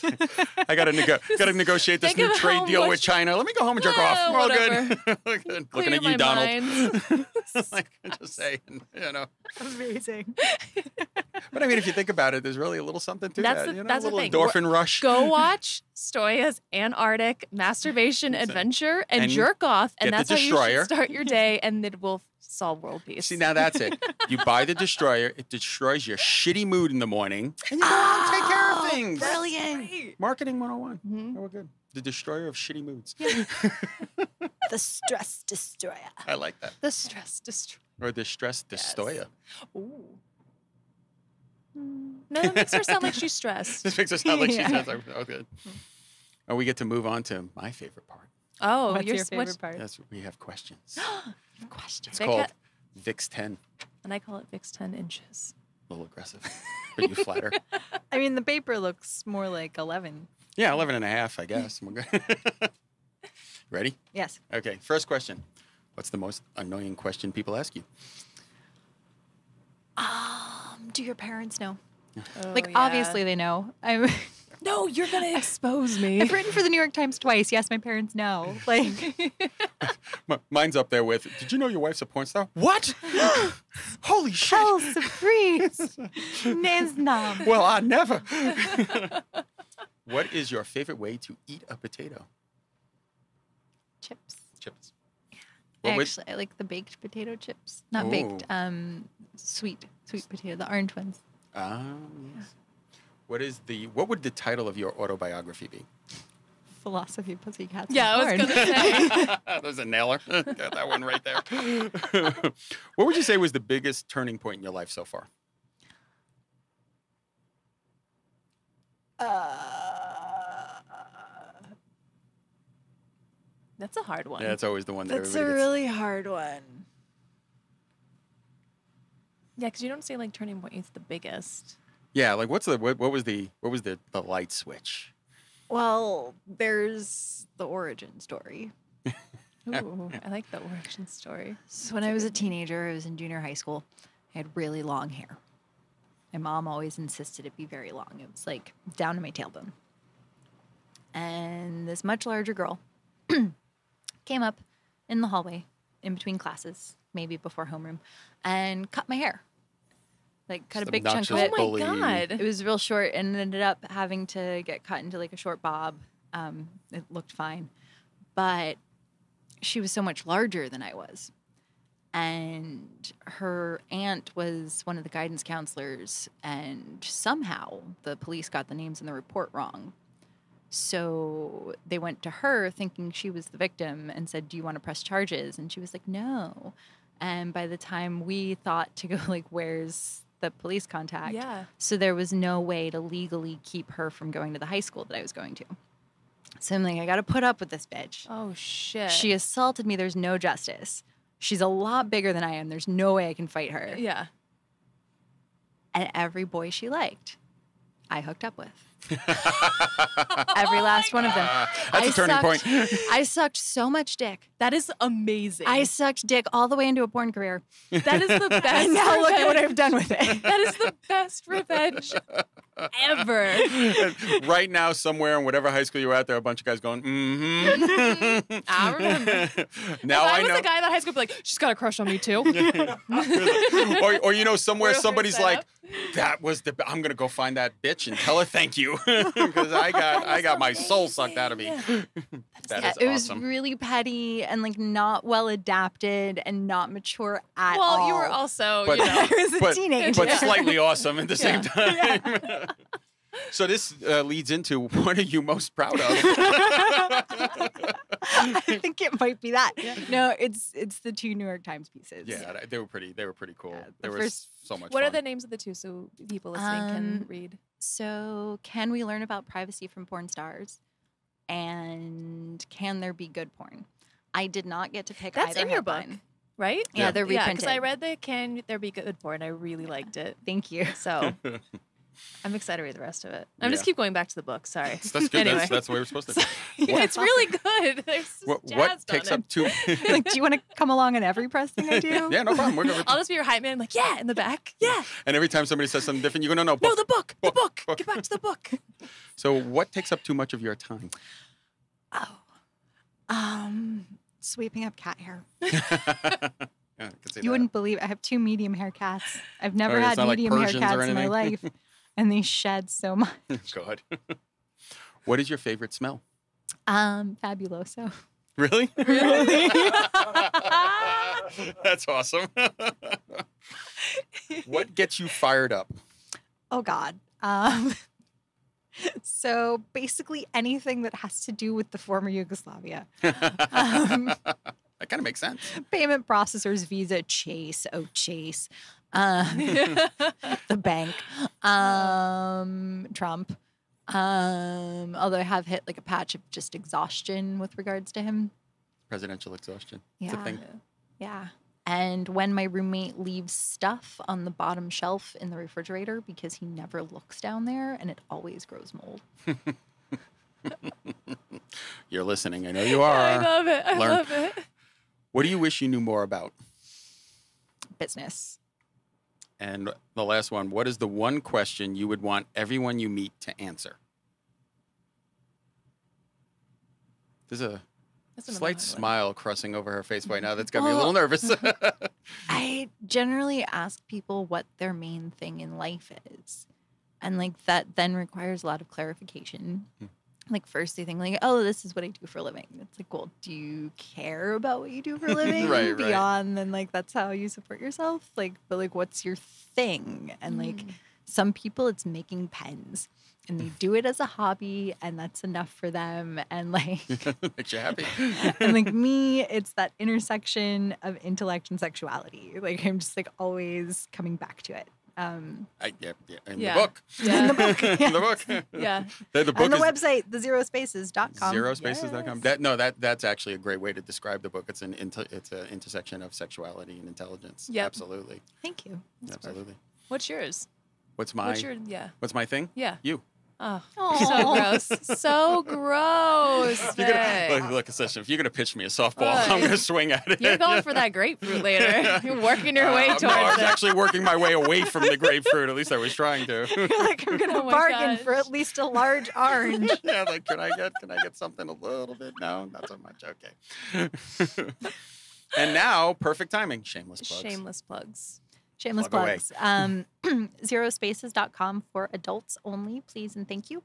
I gotta negotiate this Think new of trade how deal with much- China. Let me go home and jerk off. We're all good. We're good. Looking at you, my Donald. mind. Like, I'm just saying, Amazing. But I mean, if you think about it, there's really a little something to That's that. the- A that's the little thing. endorphin rush. Go watch Stoya's Antarctic masturbation That's it. adventure and, And jerk off, and get the that's how you destroyer. should start your day, and it will solve world peace. See, now that's it. You buy the destroyer. It destroys your shitty mood in the morning, and you go out and take care of things. Brilliant. Marketing 101. Mhm. Oh, we're good. The destroyer of shitty moods. The stress destroyer. I like that. The stress destroy. Or the stress Yes. Stoya. Ooh. No, that makes her sound like she's stressed. This makes her sound like she Yeah. sounds like, oh, good. we get to move on to my favorite part. Oh, What's your favorite part? Yes, we have questions. Question. It's Vic called ha- VIX 10. And I call it VIX 10 inches. A little aggressive. But you flatter. I mean, the paper looks more like 11. Yeah, 11 and a half, I guess. Ready? Yes. Okay, first question. What's the most annoying question people ask you? Do your parents know? Oh, Like, yeah. obviously they know. No, you're going to expose me. I've written for the New York Times twice. Yes, my parents know. Like, Mine's up there with, did you know your wife's a porn star? What? Holy shit. hell, surprise. Niznam. Well, I never. What is your favorite way to eat a potato? Chips. Chips. What would- Actually, I like the baked potato chips. Not Ooh. baked, sweet potato, the orange ones. Yes. What would the title of your autobiography be? Philosophy Pussycats. Yeah, I was going to say. There's a nailer. Got that one right there. What would you say was the biggest turning point in your life so far? That's a hard one. Yeah, it's always the one that That's a everybody really hard one. Yeah, because you don't say like turning point is the biggest. Yeah, like what was the light switch? Well, there's the origin story. Ooh, I like the origin story. So when I was a teenager, I was in junior high school. I had really long hair. My mom always insisted it be very long. It was like down to my tailbone. And this much larger girl came up in the hallway in between classes, maybe before homeroom, and cut my hair. Like cut a big chunk of Obnoxious it. Oh bully. my God. It was real short and ended up having to get cut into like a short bob. It looked fine. But she was so much larger than I was. And her aunt was one of the guidance counselors. And somehow the police got the names in the report wrong. So they went to her thinking she was the victim and said, do you want to press charges? And she was like, no. And by the time we thought to go like, where's the police contact? Yeah. So there was no way to legally keep her from going to the high school that I was going to. So I'm like, I got to put up with this bitch. Oh, shit. She assaulted me. There's no justice. She's a lot bigger than I am. There's no way I can fight her. Yeah. And every boy she liked, I hooked up with. Every last one of them. That's a turning point. I sucked so much dick. That is amazing. I sucked dick all the way into a porn career. That is the best. And now look at what revenge. I've done with it. That is the best revenge ever. Right now, somewhere in whatever high school you're at, there are a bunch of guys going, mm-hmm. I remember. Now if I I was know. a guy in that high school, I'd be like, she's got a crush on me too. or you know, somewhere Real somebody's setup. like, that was the. I'm gonna go find that bitch and tell her thank you because I got my soul sucked out of me. That is It was awesome. really petty and like not well adapted and not mature at Well, all. you were also, But- you know. I was a but, teenager. but slightly awesome at the same Yeah. time. So this leads into what are you most proud of? I think it might be that. No, it's the 2 New York Times pieces. Yeah, they were pretty cool. Yeah, They the were first- so much What are fun. the names of the two so people listening can read? So, can we learn about privacy from porn stars? And can there be good porn? I did not get to pick That's either in your book, headline. right? Yeah, they're Yeah, reprinted. because I read the Can There Be Good Porn. I really liked it. Thank you. So I'm excited to read the rest of it. I'm Yeah. just keep going back to the book. Sorry. That's good. Anyway. That's the way we're supposed to. It's really good. There's What jazzed takes on up two? Like, do you want to come along on every press thing I do? Yeah, no problem. We're it. going I'll just be your hype man. I'm like, yeah, in the back. Yeah. And every time somebody says something different, you go, no, No, the book. The book. book. Get back to the book. So what takes up too much of your time? Sweeping up cat hair. Yeah, I can see You that. wouldn't believe I have 2 medium hair cats. I've never Oh, it's had not like medium hair Persians or cats in my anything? life. And they shed so much. God. What is your favorite smell? Fabuloso. Really? Really? That's awesome. What gets you fired up? Oh God. So basically anything that has to do with the former Yugoslavia. That kind of makes sense. Payment processors, Visa, Chase, Chase, the bank, Trump, Although I have hit like a patch of just exhaustion with regards to him. Presidential exhaustion. Yeah. It's a thing. Yeah. And when my roommate leaves stuff on the bottom shelf in the refrigerator because he never looks down there and it always grows mold. You're listening. I know you are. I love it. I love it. What do you wish you knew more about? Business. And the last one, what is the one question you would want everyone you meet to answer? There's a slight smile crossing over her face right now. That's got me a little nervous. I generally ask people what their main thing in life is. And like that then requires a lot of clarification. Like first they think like, oh, this is what I do for a living. It's like, well, do you care about what you do for a living? Right. Beyond then like that's how you support yourself? Like, but like what's your thing? And like some people it's making pens. And they do it as a hobby, and that's enough for them. And like, makes you happy. And like me, it's that intersection of intellect and sexuality. Like I'm just like always coming back to it. In the book. Yeah. In the book. In the book. Yeah. The book on the website, thezerospaces.com. Zerospaces.com. That's actually a great way to describe the book. It's an intersection of sexuality and intelligence. Yep. Absolutely. Thank you. That's absolutely. Perfect. What's yours? What's my thing? Yeah. You. Oh, so gross. So gross. Look, Session, if you're going to pitch me a softball, I'm going to swing at it. You're going for that grapefruit later. You're working your way towards it. I was actually working my way away from the grapefruit. At least I was trying to. You're like, I'm going to bargain for at least a large orange. Yeah, like, can I get something a little bit? No, not so much. Okay. And now, perfect timing. Shameless plugs. Shameless plugs. Zerospaces.com for adults only, please and thank you.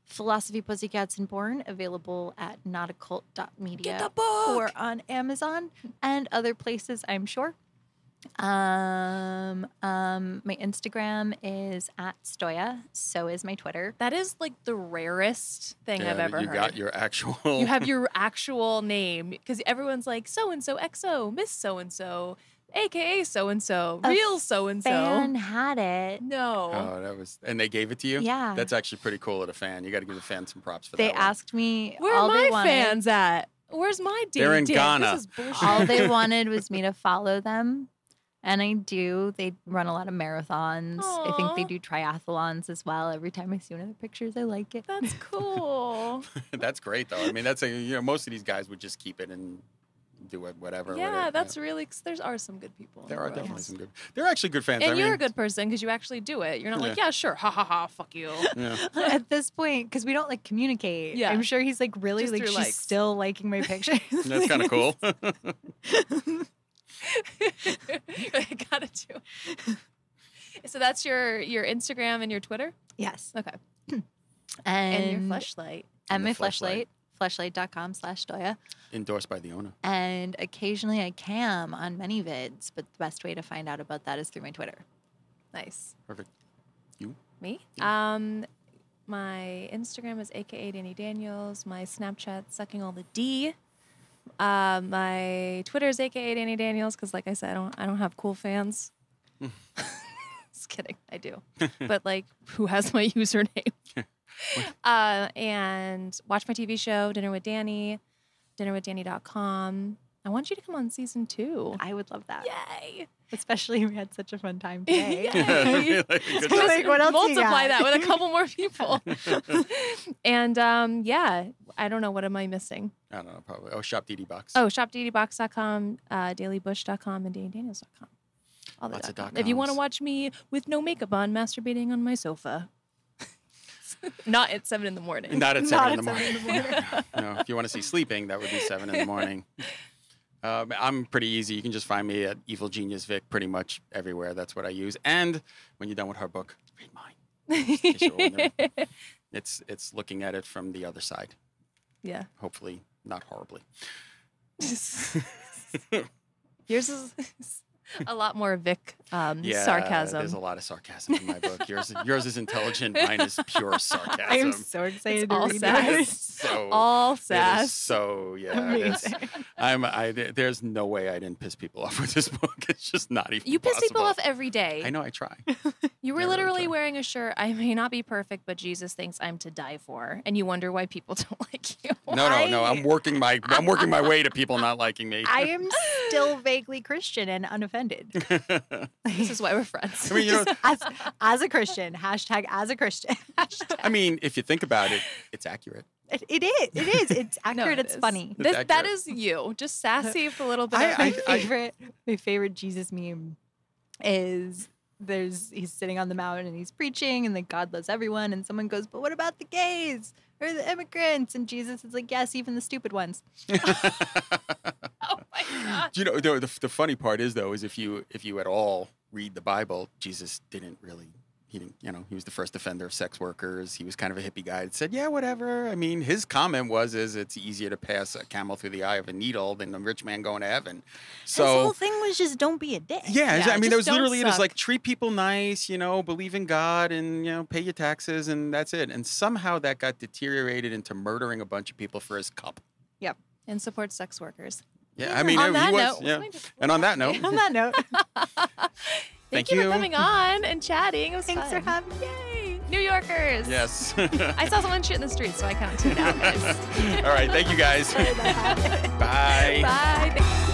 Philosophy, Pussycats, and Porn, available at notaccult.media. Get the book! Or on Amazon and other places, I'm sure. My Instagram is at Stoya. So is my Twitter. That is like the rarest thing I've ever heard. You got your actual... You have your actual name. Because everyone's like, so-and-so, XO, Miss so-and-so, AKA so-and-so, real so-and-so. Fan had it. No. Oh, and they gave it to you? Yeah. That's actually pretty cool at a fan. You got to give the fan some props for that. They asked me, where are my fans at? Where's my date? They're in Ghana. This is bullshit. All they wanted was me to follow them. And I do. They run a lot of marathons. Aww. I think they do triathlons as well. Every time I see one of their pictures, I like it. That's cool. That's great, though. I mean, most of these guys would just keep it and do it, whatever. Yeah, that's really, because there are some good people. There are definitely some good. They're actually good fans. And you're a good person because you actually do it. You're not like, yeah, sure, ha ha ha, fuck you. Yeah. At this point, because we don't like communicate. Yeah. I'm sure he's like really Just like through she's likes. still liking my pictures. That's kind of cool. I gotta do. So that's your Instagram and your Twitter? Yes. Okay. And your fleshlight. And my the fleshlight. fleshlight.com/Stoya. Endorsed by the owner. And occasionally I cam on many vids, but the best way to find out about that is through my Twitter. Nice. Perfect. You? Me? Yeah. My Instagram is AKA Dani Daniels. My Snapchat, sucking all the D. My Twitter is AKA Dani Daniels because, like I said, I don't have cool fans. Just kidding, I do. But like, who has my username? And watch my TV show, Dinner with Dani, dinnerwithdani.com. I want you to come on season 2. I would love that. Yay! Especially we had such a fun time today. Yay. Good Like, what else you multiply got? that with a couple more people. And yeah, I don't know. What am I missing? I don't know, probably. Oh, Shop DD Box. Oh, shopddbox.com, dailybush.com, and DaniDaniels.com. All the Lots of .com. .coms. If you want to watch me with no makeup on, masturbating on my sofa. Not at 7 in the morning. Not at 7 in the Not morning. at 7 in the morning. No, if you want to see sleeping, that would be 7 in the morning. I'm pretty easy. You can just find me at Evil Genius Vic pretty much everywhere. That's what I use. And when you're done with her book, read mine. In case you're wondering. It's looking at it from the other side. Yeah. Hopefully not horribly. Yours is a lot more Vic Yeah, sarcasm. there's a lot of sarcasm in my book. Yours is intelligent. Mine is pure sarcasm. I am so excited It's to all read sass. this. So All it is sass. so yeah. Amazing. There's no way I didn't piss people off with this book. It's just not even. You piss people possible. off every day. I know. I try. You were I really literally try. wearing a shirt, I may not be perfect, but Jesus thinks I'm to die for. And you wonder why people don't like you. No. I'm working my way to people not liking me. I am still vaguely Christian and unoffended. This is why we're friends. I mean, you know, as a Christian, hashtag as a Christian. I mean, if you think about it, it's accurate. It is. It's accurate. it it's is. funny. It's That accurate. is you. Just sassy with a little bit of My favorite Jesus meme is he's sitting on the mountain and he's preaching and like God loves everyone and someone goes, but what about the gays or the immigrants? And Jesus is like, yes, even the stupid ones. Oh my God. You know, the funny part is though, is if you at all read the Bible, Jesus didn't really. He didn't, he was the first defender of sex workers. He was kind of a hippie guy that said, yeah, whatever. I mean, his comment is it's easier to pass a camel through the eye of a needle than a rich man going to heaven. So His whole thing was just don't be a dick. yeah, I mean, just there was don't literally, it was suck. like treat people nice, believe in God and, pay your taxes and that's it. And somehow that got deteriorated into murdering a bunch of people for his cup. Yep. And support sex workers. Yeah, I mean, On he that was, note, yeah. let me just- And on that note, On that note, Thank Thank you for you. coming on and chatting. It was thanks fun. for having me. Yay! New Yorkers. yes. I saw someone shit in the street, so I kind of tuned out, guys. All right. Thank you guys. Bye. Bye.